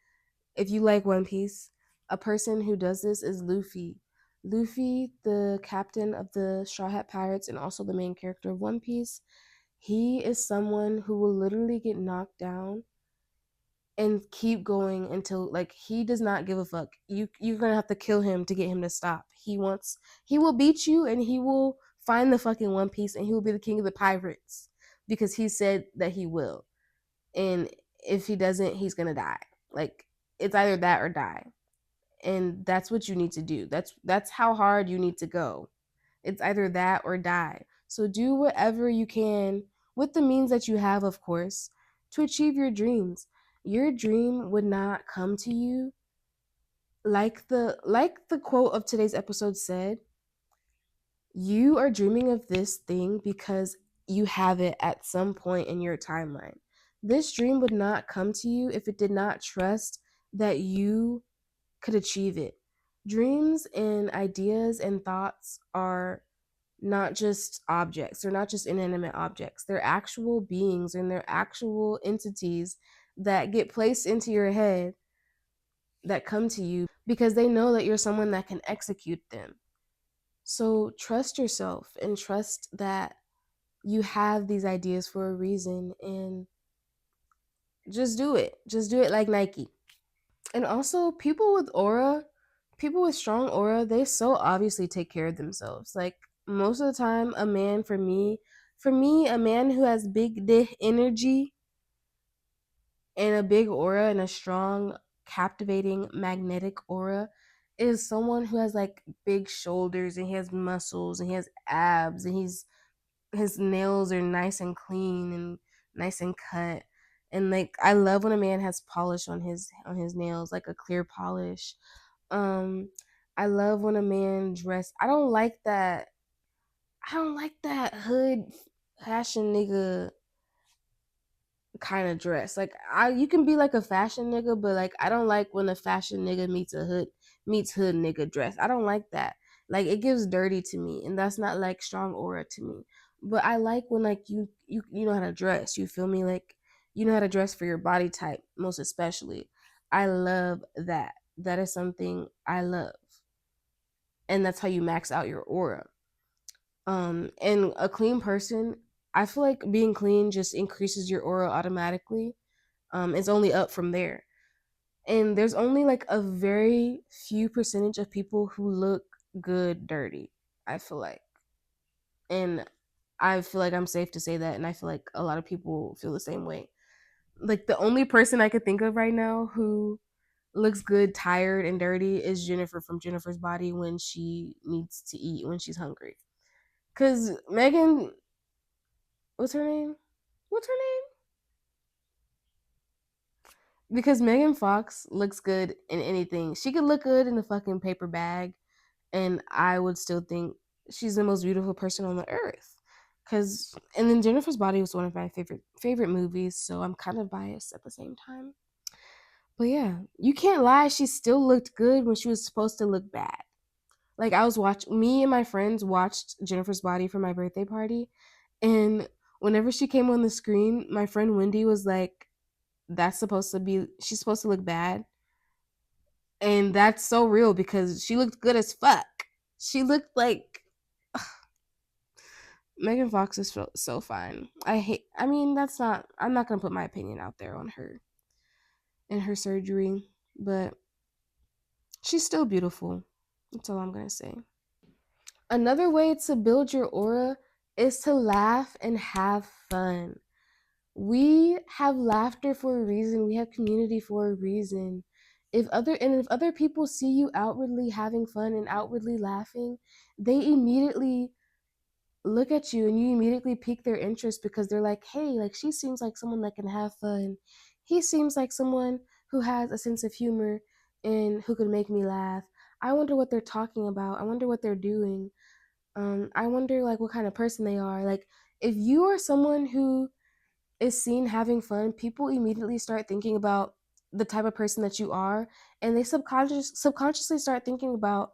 if you like One Piece, a person who does this is Luffy. Luffy, the captain of the Straw Hat Pirates and also the main character of One Piece, he is someone who will literally get knocked down and keep going until, like, he does not give a fuck. You're gonna have to kill him to get him to stop. He will beat you and he will find the fucking One Piece and he will be the king of the pirates because he said that he will. And if he doesn't, he's gonna die. Like, it's either that or die. And that's what you need to do. That's how hard you need to go. It's either that or die. So do whatever you can with the means that you have, of course, to achieve your dreams. Your dream would not come to you, like the quote of today's episode said, you are dreaming of this thing because you have it at some point in your timeline. This dream would not come to you if it did not trust that you could achieve it. Dreams and ideas and thoughts are not just objects, they're not just inanimate objects. They're actual beings and they're actual entities that get placed into your head, that come to you because they know that you're someone that can execute them. So trust yourself and trust that you have these ideas for a reason, and just do it. Just do it like Nike. And also, people with strong aura, they so obviously take care of themselves. Like most of the time, a man for me, a man who has big dick energy and a big aura and a strong, captivating, magnetic aura is someone who has like big shoulders and he has muscles and he has abs and his nails are nice and clean and nice and cut. And like I love when a man has polish on his nails, like a clear polish. um I love when a man dress. I don't like that hood fashion nigga kind of dress. Like you can be like a fashion nigga, but like I don't like when a fashion nigga meets hood nigga dress. I don't like that. Like it gives dirty to me, and that's not like strong aura to me. But I like when like you know how to dress. You feel me? Like you know how to dress for your body type, most especially. I love that. That is something I love, and that's how you max out your aura. And a clean person, I feel like being clean just increases your aura automatically. It's only up from there. And there's only like a very few percentage of people who look good dirty, I feel like. And I feel like I'm safe to say that, and I feel like a lot of people feel the same way. Like the only person I could think of right now who looks good, tired, and dirty is Jennifer from Jennifer's Body when she needs to eat, when she's hungry. Cause Megan, what's her name? What's her name? Because Megan Fox looks good in anything. She could look good in a fucking paper bag, and I would still think she's the most beautiful person on the earth. Cause and then Jennifer's Body was one of my favorite movies, so I'm kind of biased at the same time. But yeah, you can't lie. She still looked good when she was supposed to look bad. Like I was watching, me and my friends watched Jennifer's Body for my birthday party, and whenever she came on the screen, my friend Wendy was like, "That's supposed to be. She's supposed to look bad," and that's so real because she looked good as fuck. She looked like Megan Fox is so fine. I hate. I mean, that's not. I'm not gonna put my opinion out there on her and her surgery, but she's still beautiful. That's all I'm gonna say. Another way to build your aura is to laugh and have fun. We have laughter for a reason. We have community for a reason. If other people see you outwardly having fun and outwardly laughing, they immediately look at you and you immediately pique their interest because they're like, "Hey, like she seems like someone that can have fun. He seems like someone who has a sense of humor and who could make me laugh. I wonder what they're talking about. I wonder what they're doing. I wonder like what kind of person they are." Like if you are someone who is seen having fun, people immediately start thinking about the type of person that you are, and they subconsciously start thinking about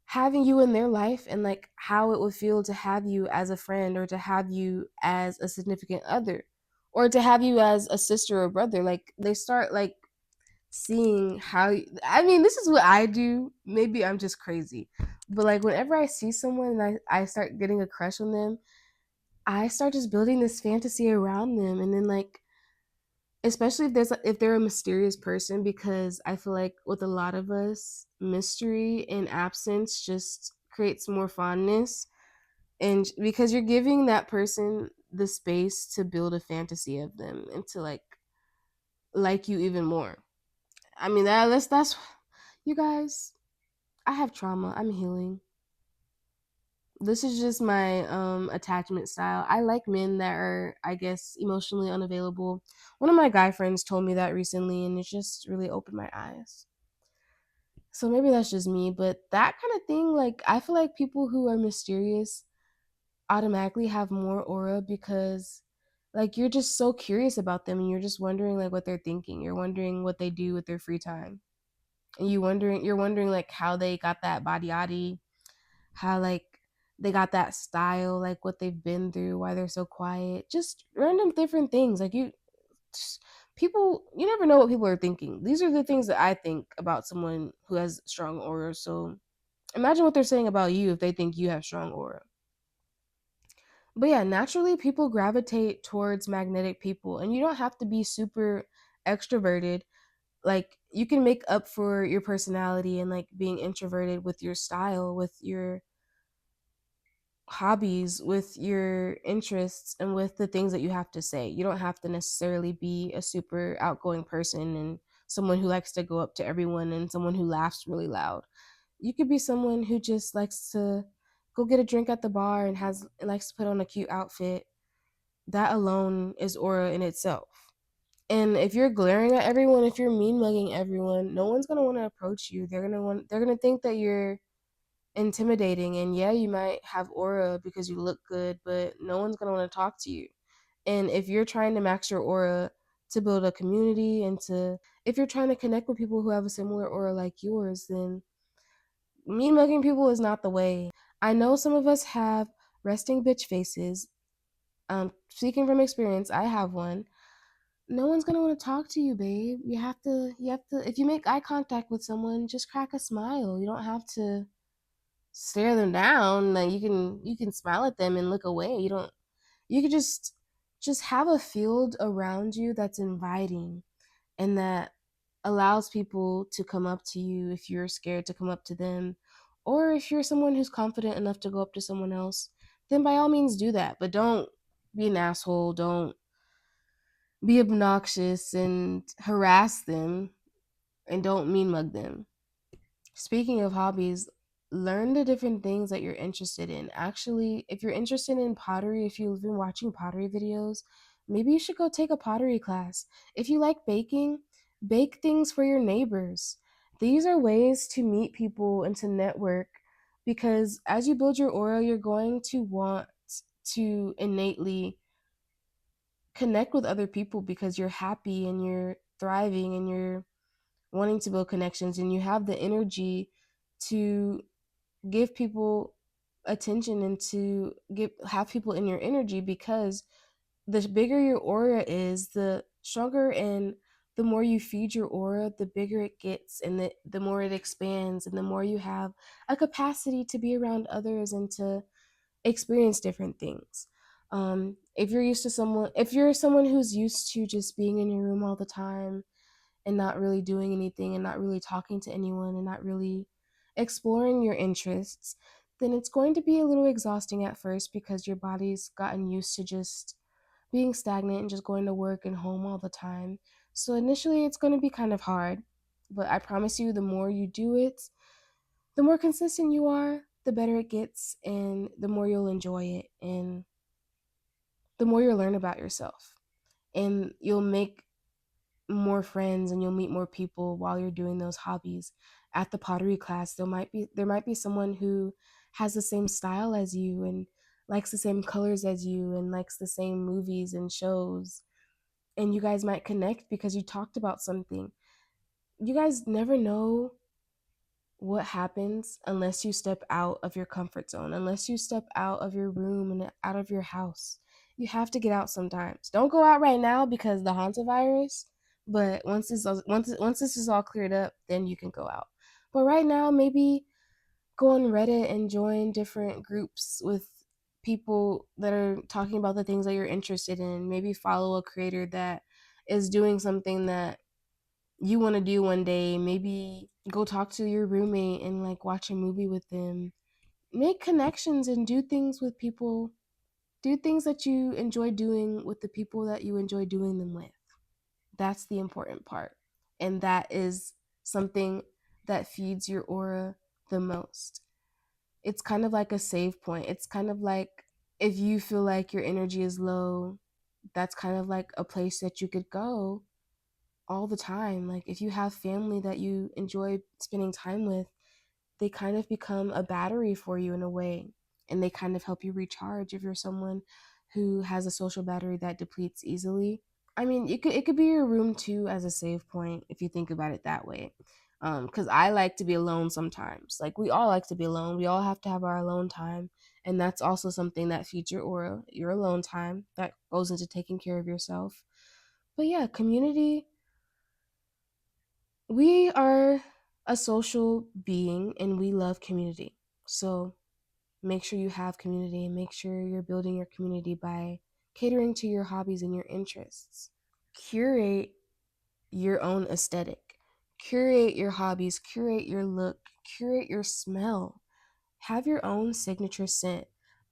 having you in their life and like how it would feel to have you as a friend or to have you as a significant other or to have you as a sister or brother. Like they start like seeing how I mean, this is what I do. Maybe I'm just crazy. But like whenever I see someone and I start getting a crush on them, I start just building this fantasy around them, and then like especially if they're a mysterious person, because I feel like with a lot of us, mystery and absence just creates more fondness, and because you're giving that person the space to build a fantasy of them and to like you even more. I mean that's you guys. I have trauma. I'm healing. This is just my attachment style. I like men that are, I guess, emotionally unavailable. One of my guy friends told me that recently, and it just really opened my eyes. So maybe that's just me, but that kind of thing, like I feel like people who are mysterious automatically have more aura because like you're just so curious about them and you're just wondering like what they're thinking. You're wondering what they do with their free time. And you're wondering like how they got that body yaddy, how like they got that style, like what they've been through, why they're so quiet, just random different things. Like people, you never know what people are thinking. These are the things that I think about someone who has strong aura. So imagine what they're saying about you if they think you have strong aura. But yeah, naturally people gravitate towards magnetic people, and you don't have to be super extroverted. Like you can make up for your personality and like being introverted with your style, with your hobbies, with your interests, and with the things that you have to say. You don't have to necessarily be a super outgoing person and someone who likes to go up to everyone and someone who laughs really loud. You could be someone who just likes to go get a drink at the bar and likes to put on a cute outfit. That alone is aura in itself. And if you're glaring at everyone, if you're mean mugging everyone, no one's gonna want to approach you. They're gonna think that you're intimidating, and yeah, you might have aura because you look good, but no one's going to want to talk to you. And if you're trying to max your aura to build a community and to if you're trying to connect with people who have a similar aura like yours, then mean mugging people is not the way. I know some of us have resting bitch faces. Speaking from experience, I have one. No one's gonna want to talk to you, babe. You have to if you make eye contact with someone, just crack a smile. You don't have to stare them down. Like you can smile at them and look away. You could just have a field around you that's inviting and that allows people to come up to you if you're scared to come up to them, or if you're someone who's confident enough to go up to someone else, then by all means do that, but don't be an asshole. Don't be obnoxious and harass them. and don't mean mug them. Speaking of hobbies, learn the different things that you're interested in. Actually, if you're interested in pottery, if you've been watching pottery videos, maybe you should go take a pottery class. If you like baking, bake things for your neighbors. These are ways to meet people and to network, because as you build your aura, you're going to want to innately connect with other people because you're happy and you're thriving and you're wanting to build connections and you have the energy to give people attention and to have people in your energy, because the bigger your aura is, the stronger and the more you feed your aura, the bigger it gets, and the more it expands, and the more you have a capacity to be around others and to experience different things. If you're someone who's used to just being in your room all the time and not really doing anything and not really talking to anyone and not really exploring your interests, then it's going to be a little exhausting at first because your body's gotten used to just being stagnant and just going to work and home all the time. So initially, it's going to be kind of hard, but I promise you, the more you do it, the more consistent you are, the better it gets, and the more you'll enjoy it, and the more you'll learn about yourself. And you'll make more friends and you'll meet more people while you're doing those hobbies. At the pottery class, there might be someone who has the same style as you and likes the same colors as you and likes the same movies and shows, and you guys might connect because you talked about something. You guys never know what happens unless you step out of your comfort zone, unless you step out of your room and out of your house. You have to get out sometimes. Don't go out right now because the hantavirus, but once this is all cleared up, then you can go out. But right now, maybe go on Reddit and join different groups with people that are talking about the things that you're interested in. Maybe follow a creator that is doing something that you want to do one day. Maybe go talk to your roommate and like watch a movie with them. Make connections and do things with people. Do things that you enjoy doing with the people that you enjoy doing them with. That's the important part. And that is something that feeds your aura the most. It's kind of like a save point. It's kind of like if you feel like your energy is low, that's kind of like a place that you could go all the time. Like if you have family that you enjoy spending time with, they kind of become a battery for you in a way, and they kind of help you recharge if you're someone who has a social battery that depletes easily. I mean, it could be your room too as a save point if you think about it that way. Because I like to be alone sometimes. Like we all like to be alone. We all have to have our alone time, and that's also something that feeds your aura, your alone time that goes into taking care of yourself. But yeah, community, we are a social being and we love community. So make sure you have community and make sure you're building your community by catering to your hobbies and your interests. Curate your own aesthetic. Curate your hobbies, curate your look, curate your smell. Have your own signature scent.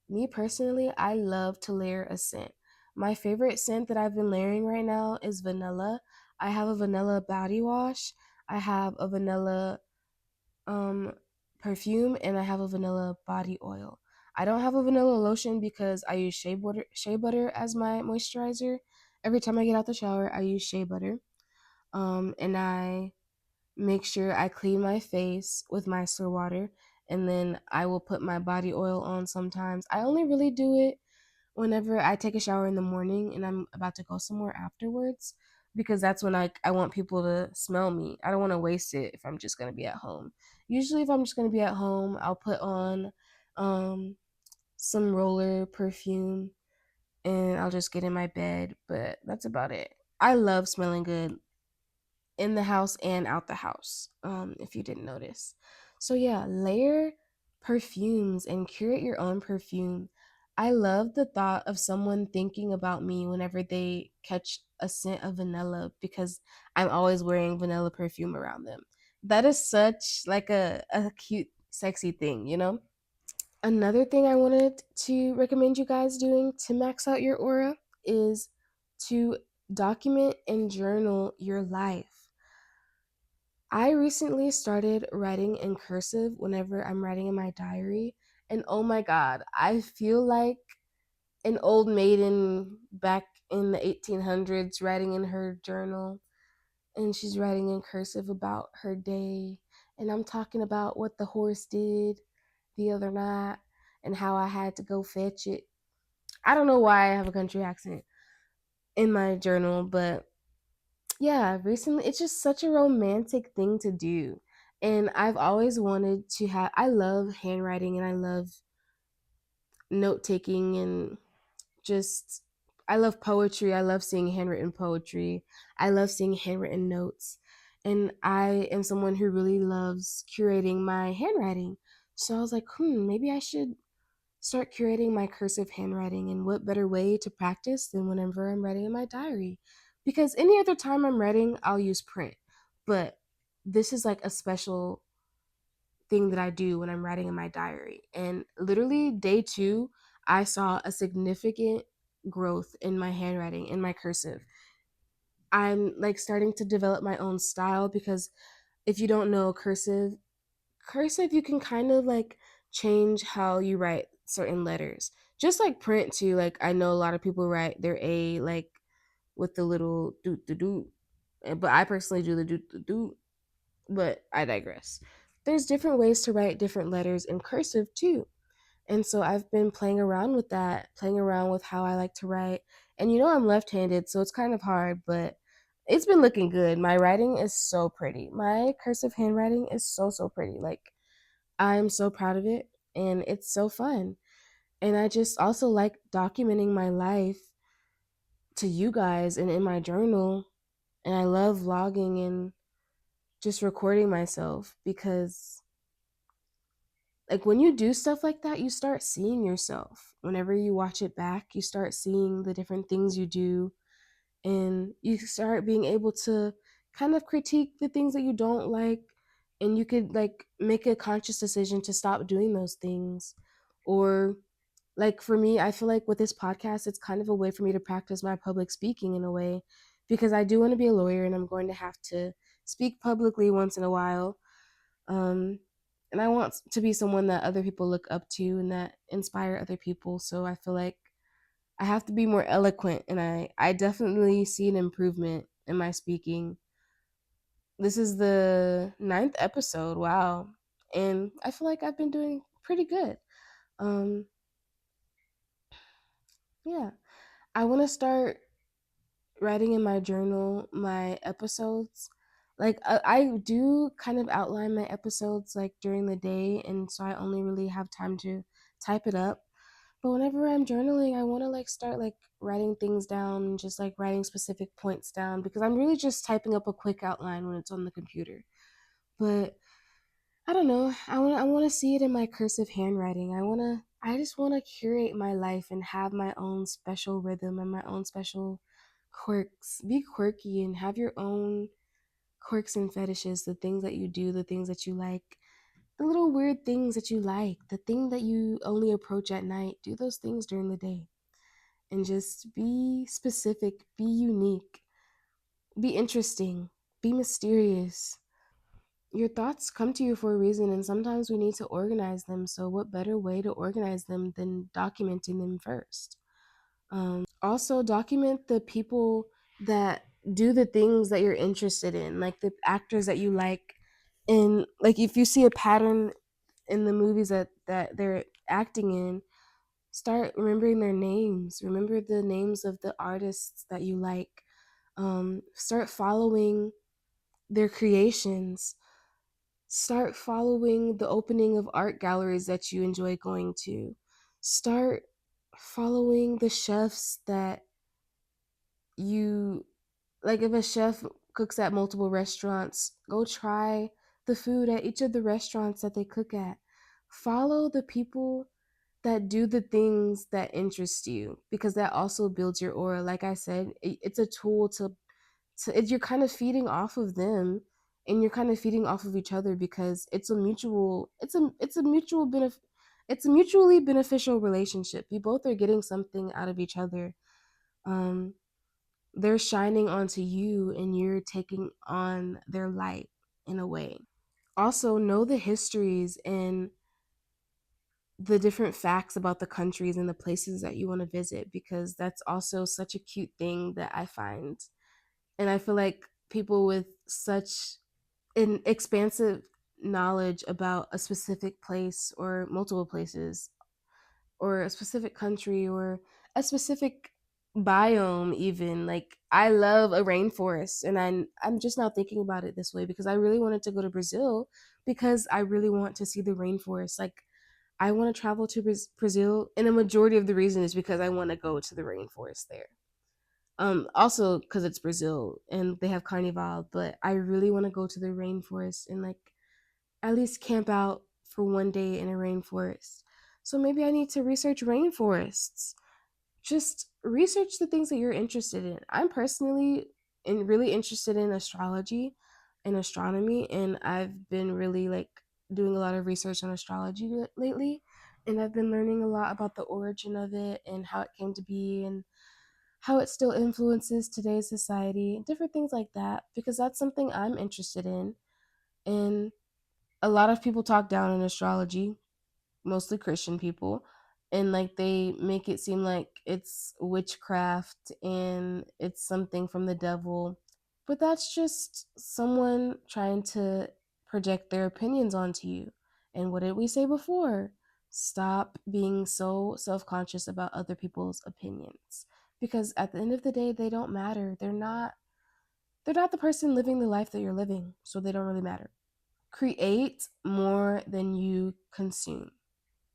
Me personally, I love to layer a scent. My favorite scent that I've been layering right now is vanilla. I have a vanilla body wash. I have a vanilla um perfume, and I have a vanilla body oil. I don't have a vanilla lotion because I use shea butter as my moisturizer. Every time I get out the shower, I use shea butter. And I make sure I clean my face with micellar water, and then I will put my body oil on sometimes. I only really do it whenever I take a shower in the morning and I'm about to go somewhere afterwards, because that's when I want people to smell me. I don't want to waste it if I'm just going to be at home. Usually if I'm just going to be at home, I'll put on um some roller perfume and I'll just get in my bed, but that's about it. I love smelling good in the house and out the house, if you didn't notice. So yeah, layer perfumes and curate your own perfume. I love the thought of someone thinking about me whenever they catch a scent of vanilla, because I'm always wearing vanilla perfume around them. That is such like a cute, sexy thing, you know? Another thing I wanted to recommend you guys doing to max out your aura is to document and journal your life. I recently started writing in cursive whenever I'm writing in my diary. And oh my God, I feel like an old maiden back in the 1800s writing in her journal. And she's writing in cursive about her day. And I'm talking about what the horse did the other night and how I had to go fetch it. I don't know why I have a country accent in my journal, but yeah, recently it's just such a romantic thing to do. And I've always wanted to have, I love handwriting and I love note taking and just, I love poetry. I love seeing handwritten poetry. I love seeing handwritten notes. And I am someone who really loves curating my handwriting. So I was like, maybe I should start curating my cursive handwriting. And what better way to practice than whenever I'm writing in my diary? Because any other time I'm writing, I'll use print. But this is like a special thing that I do when I'm writing in my diary. And literally, day two, I saw a significant growth in my handwriting, in my cursive. I'm like starting to develop my own style because if you don't know cursive you can kind of like change how you write certain letters, just like print too. Like I know a lot of people write their a like with the little doot doot doot, but I personally do the doot doot doot. But I digress. There's different ways to write different letters in cursive too, and so I've been playing around with that, playing around with how I like to write. And I'm left-handed, so it's kind of hard, but it's been looking good. My writing is so pretty. My cursive handwriting is so pretty. Like I'm so proud of it and it's so fun. And I just also like documenting my life to you guys and in my journal. And I love vlogging and just recording myself because like when you do stuff like that, you start seeing yourself. Whenever you watch it back, you start seeing the different things you do and you start being able to kind of critique the things that you don't like, and you could like make a conscious decision to stop doing those things. Or like for me, I feel like with this podcast it's kind of a way for me to practice my public speaking in a way, because I do want to be a lawyer and I'm going to have to speak publicly once in a while. Um and I want to be someone that other people look up to and that inspire other people, so I feel like I have to be more eloquent, and I definitely see an improvement in my speaking. This is the ninth episode. Wow. And I feel like I've been doing pretty good. Um, yeah. I want to start writing in my journal my episodes. Like I do kind of outline my episodes like during the day, and so I only really have time to type it up. But whenever I'm journaling, I want to like start like writing things down and just like writing specific points down, because I'm really just typing up a quick outline when it's on the computer. But I don't know. I want to see it in my cursive handwriting. I just want to curate my life and have my own special rhythm and my own special quirks. Be quirky and have your own quirks and fetishes, the things that you do, the things that you like, the little weird things that you like, the thing that you only approach at night. Do those things during the day and just be specific, be unique, be interesting, be mysterious. Your thoughts come to you for a reason, and sometimes we need to organize them. So, what better way to organize them than documenting them first? Also, document the people that do the things that you're interested in, like the actors that you like. And, like, if you see a pattern in the movies that they're acting in, start remembering their names. Remember the names of the artists that you like. Start following their creations. Start following the opening of art galleries that you enjoy going to. Start following the chefs that you like. If a chef cooks at multiple restaurants, go try the food at each of the restaurants that they cook at. Follow the people that do the things that interest you, because that also builds your aura. Like I said, it's a tool you're kind of feeding off of them, and you're kind of feeding off of each other, because it's a mutually beneficial relationship. You both are getting something out of each other. They're shining onto you and you're taking on their light, in a way. Also, know the histories and the different facts about the countries and the places that you want to visit, because that's also such a cute thing that I find. And I feel like people with such an expansive knowledge about a specific place or multiple places or a specific country or a specific biome, even like I love a rainforest, and I'm just now thinking about it this way because I really wanted to go to Brazil because I really want to see the rainforest. Like I want to travel to Brazil, and a majority of the reason is because I want to go to the rainforest there. Also because it's Brazil and they have Carnival, but I really want to go to the rainforest and like at least camp out for one day in a rainforest. So maybe I need to research rainforests. Just research the things that you're interested in. I'm personally really interested in astrology and astronomy, and I've been really like doing a lot of research on astrology lately, and I've been learning a lot about the origin of it and how it came to be and how it still influences today's society, different things like that, because that's something I'm interested in. And a lot of people talk down on astrology, mostly Christian people, and like they make it seem like it's witchcraft and it's something from the devil. But that's just someone trying to project their opinions onto you. And what did we say before? Stop being so self conscious about other people's opinions. Because at the end of the day, they don't matter. They're not the person living the life that you're living, so they don't really matter. Create more than you consume.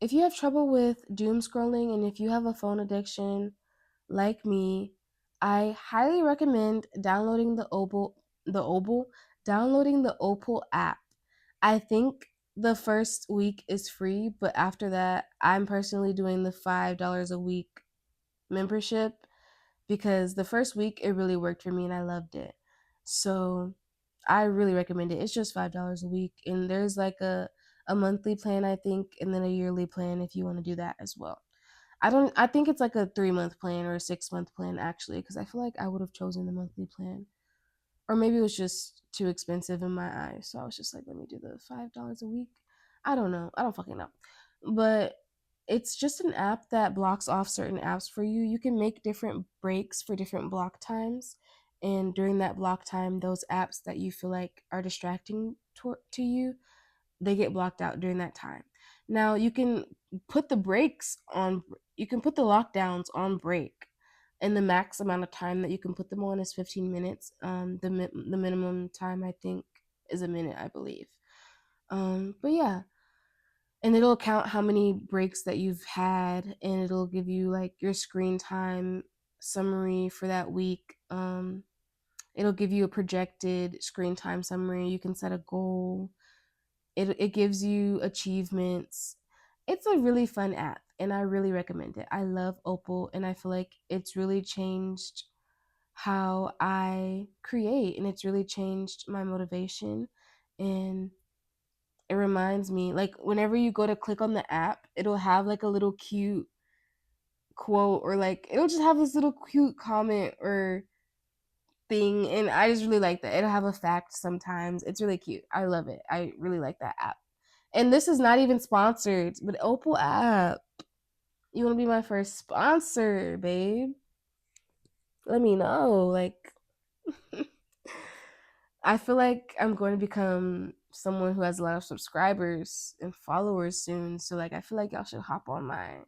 If you have trouble with doom scrolling and if you have a phone addiction like me, I highly recommend downloading the Opal app. I think the first week is free, but after that, I'm personally doing the $5 a week membership because the first week it really worked for me and I loved it. So I really recommend it. It's just $5 a week, and there's like a monthly plan I think, and then a yearly plan if you want to do that as well. I think it's like a 3 month plan or a 6 month plan actually, because I feel like I would have chosen the monthly plan, or maybe it was just too expensive in my eyes. So I was just like, let me do the $5 a week. I don't know. I don't fucking know. But it's just an app that blocks off certain apps for you. You can make different breaks for different block times. And during that block time, those apps that you feel like are distracting to you, they get blocked out during that time. Now put the brakes on, you can put the lockdowns on break, and the max amount of time that you can put them on is 15 minutes. The minimum time I think is a minute, I believe. But yeah, and it'll count how many breaks that you've had, and it'll give you like your screen time summary for that week. It'll give you a projected screen time summary. You can set a goal. It gives you achievements. It's a really fun app, and I really recommend it. I love Opal, and I feel like it's really changed how I create, and it's really changed my motivation. And it reminds me, like, whenever you go to click on the app, it'll have like a little cute quote, or like it'll just have this little cute comment or thing, and I just really like that. It'll have a fact sometimes. It's really cute. I love it. I really like that app. And this is not even sponsored, but Opal app. You want to be my first sponsor, babe? Let me know. Like, I feel like I'm going to become someone who has a lot of subscribers and followers soon. So like, I feel like y'all should hop in my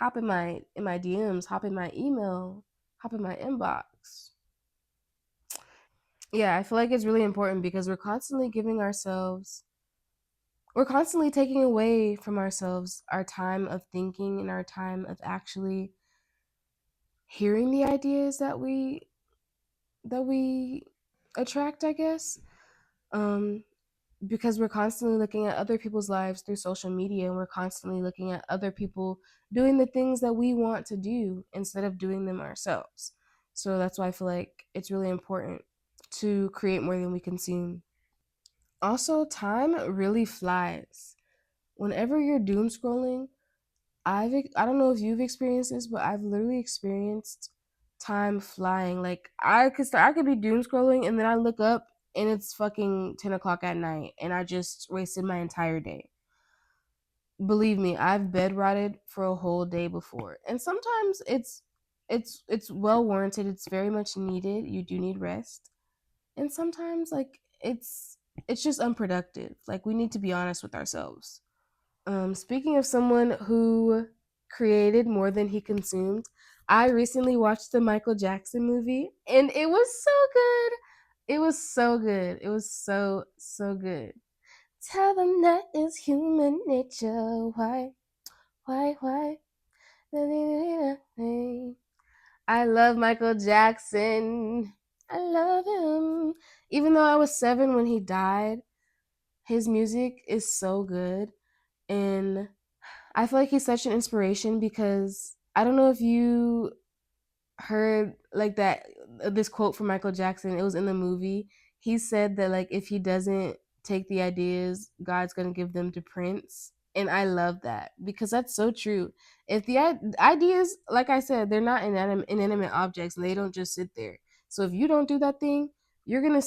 DMs, hop in my email, hop in my inbox. Yeah, I feel like it's really important because we're constantly taking away from ourselves our time of thinking and our time of actually hearing the ideas that we attract, I guess. Um because we're constantly looking at other people's lives through social media, and we're constantly looking at other people doing the things that we want to do instead of doing them ourselves. So that's why I feel like it's really important to create more than we consume. Also, time really flies. Whenever you're doom scrolling, I don't know if you've experienced this, but I've literally experienced time flying. Like I could be doom scrolling, and then I look up and it's fucking 10 o'clock at night and I just wasted my entire day. Believe me, I've bed rotted for a whole day before. And sometimes it's well warranted. It's very much needed. You do need rest. And sometimes like it's just unproductive. Like we need to be honest with ourselves. Speaking of someone who created more than he consumed, I recently watched the Michael Jackson movie and it was so good. It was so good. It was so good. Tell them that is human nature. Why? I love Michael Jackson. I love him. Even though I was 7 when he died, his music is so good. And I feel like he's such an inspiration because I don't know if you heard like that this quote from Michael Jackson. It was in the movie. He said that like if he doesn't take the ideas, God's gonna give them to Prince. And I love that because that's so true. If the ideas, like I said, they're not inanimate objects and they don't just sit there. So if you don't do that thing, you're gonna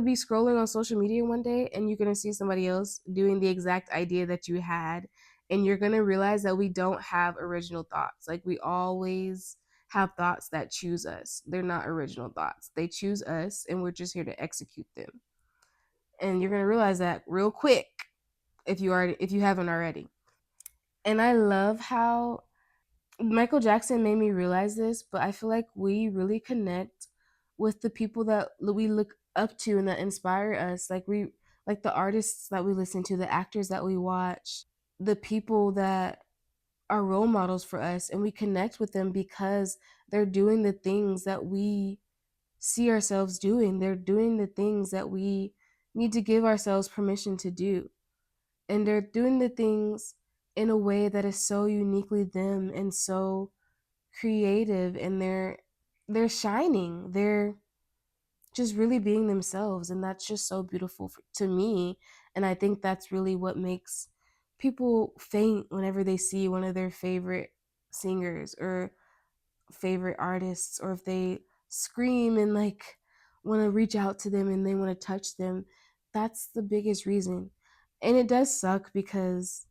be scrolling on social media one day and you're gonna see somebody else doing the exact idea that you had, and you're gonna realize that we don't have original thoughts. Like we always have thoughts that choose us. They're not original thoughts. They choose us and we're just here to execute them. And you're going to realize that real quick if you haven't already. And I love how Michael Jackson made me realize this, but I feel like we really connect with the people that we look up to and that inspire us. Like the artists that we listen to, the actors that we watch, the people that are role models for us, and we connect with them because they're doing the things that we see ourselves doing. They're doing the things that we need to give ourselves permission to do. And they're doing the things in a way that is so uniquely them and so creative, and they're shining. They're just really being themselves, and that's just so beautiful to me. And I think that's really what makes people faint whenever they see one of their favorite singers or favorite artists, or if they scream and like want to reach out to them and they want to touch them. That's the biggest reason. And it does suck because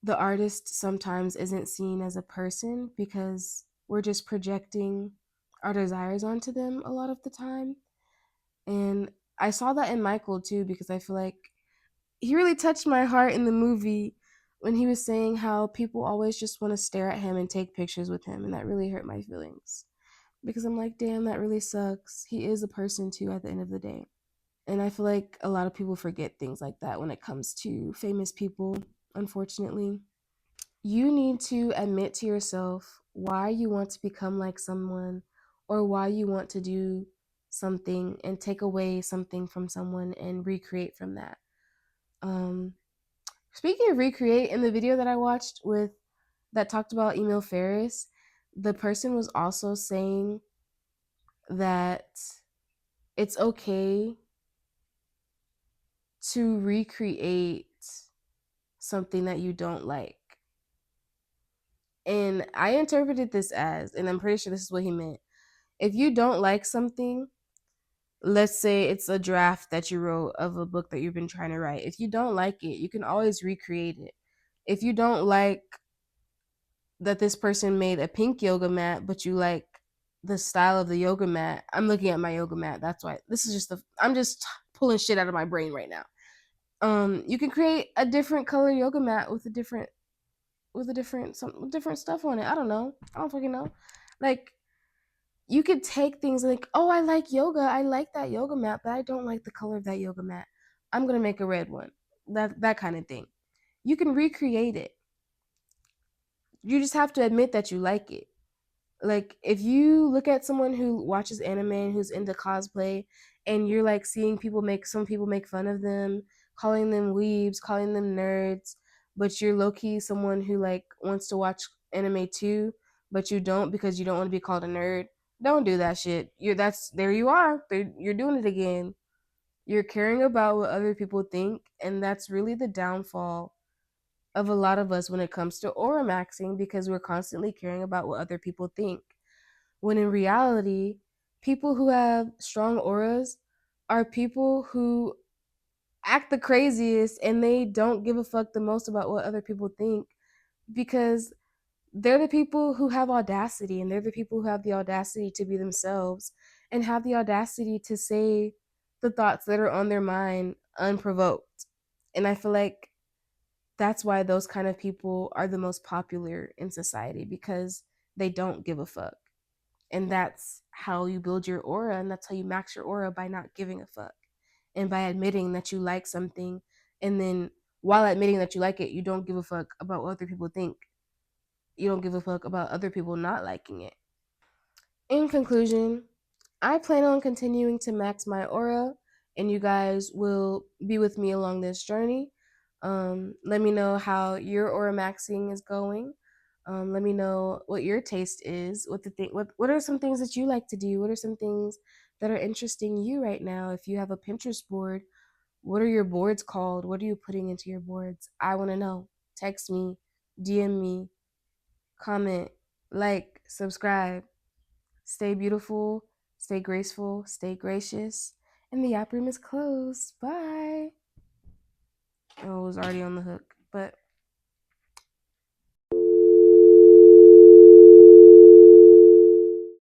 the artist sometimes isn't seen as a person because we're just projecting our desires onto them a lot of the time. And I saw that in Michael too, because I feel like he really touched my heart in the movie when he was saying how people always just want to stare at him and take pictures with him. And that really hurt my feelings because I'm like, damn, that really sucks. He is a person too at the end of the day. And I feel like a lot of people forget things like that when it comes to famous people, unfortunately. You need to admit to yourself why you want to become like someone or why you want to do something and take away something from someone and recreate from that. Um, Speaking of recreate, in the video that I watched with that talked about Emil Ferris, the person was also saying that it's okay to recreate something that you don't like. And I interpreted this as, and I'm pretty sure this is what he meant. If you don't like something, let's say it's a draft that you wrote of a book that you've been trying to write. If you don't like it, you can always recreate it. If you don't like that this person made a pink yoga mat, but you like the style of the yoga mat. I'm looking at my yoga mat. That's why this is I'm just pulling shit out of my brain right now. You can create a different color yoga mat with some different stuff on it. I don't know. I don't fucking know. Like you could take things like, oh, I like yoga. I like that yoga mat, but I don't like the color of that yoga mat. I'm gonna make a red one. That kind of thing. You can recreate it. You just have to admit that you like it. Like if you look at someone who watches anime and who's into cosplay, and you're like seeing some people make fun of them, calling them weebs, calling them nerds, but you're low-key someone who like wants to watch anime too, but you don't because you don't want to be called a nerd. Don't do that shit. There you are. You're doing it again. You're caring about what other people think, and that's really the downfall of a lot of us when it comes to Auramaxxing, because we're constantly caring about what other people think. When in reality, people who have strong auras are people who act the craziest and they don't give a fuck the most about what other people think, because they're the people who have audacity, and they're the people who have the audacity to be themselves and have the audacity to say the thoughts that are on their mind unprovoked. And I feel like that's why those kind of people are the most popular in society, because they don't give a fuck. And that's how you build your aura, and that's how you max your aura, by not giving a fuck and by admitting that you like something. And then while admitting that you like it, you don't give a fuck about what other people think. You don't give a fuck about other people not liking it. In conclusion, I plan on continuing to max my aura, and you guys will be with me along this journey. Let me know how your aura maxing is going. Let me know what your taste is. What are some things that you like to do? What are some things that are interesting you right now? If you have a Pinterest board, what are your boards called? What are you putting into your boards? I want to know. Text me, DM me, comment, like, subscribe. Stay beautiful, stay graceful, stay gracious. And the Yap Room is closed. Bye. Oh, I was already on the hook, but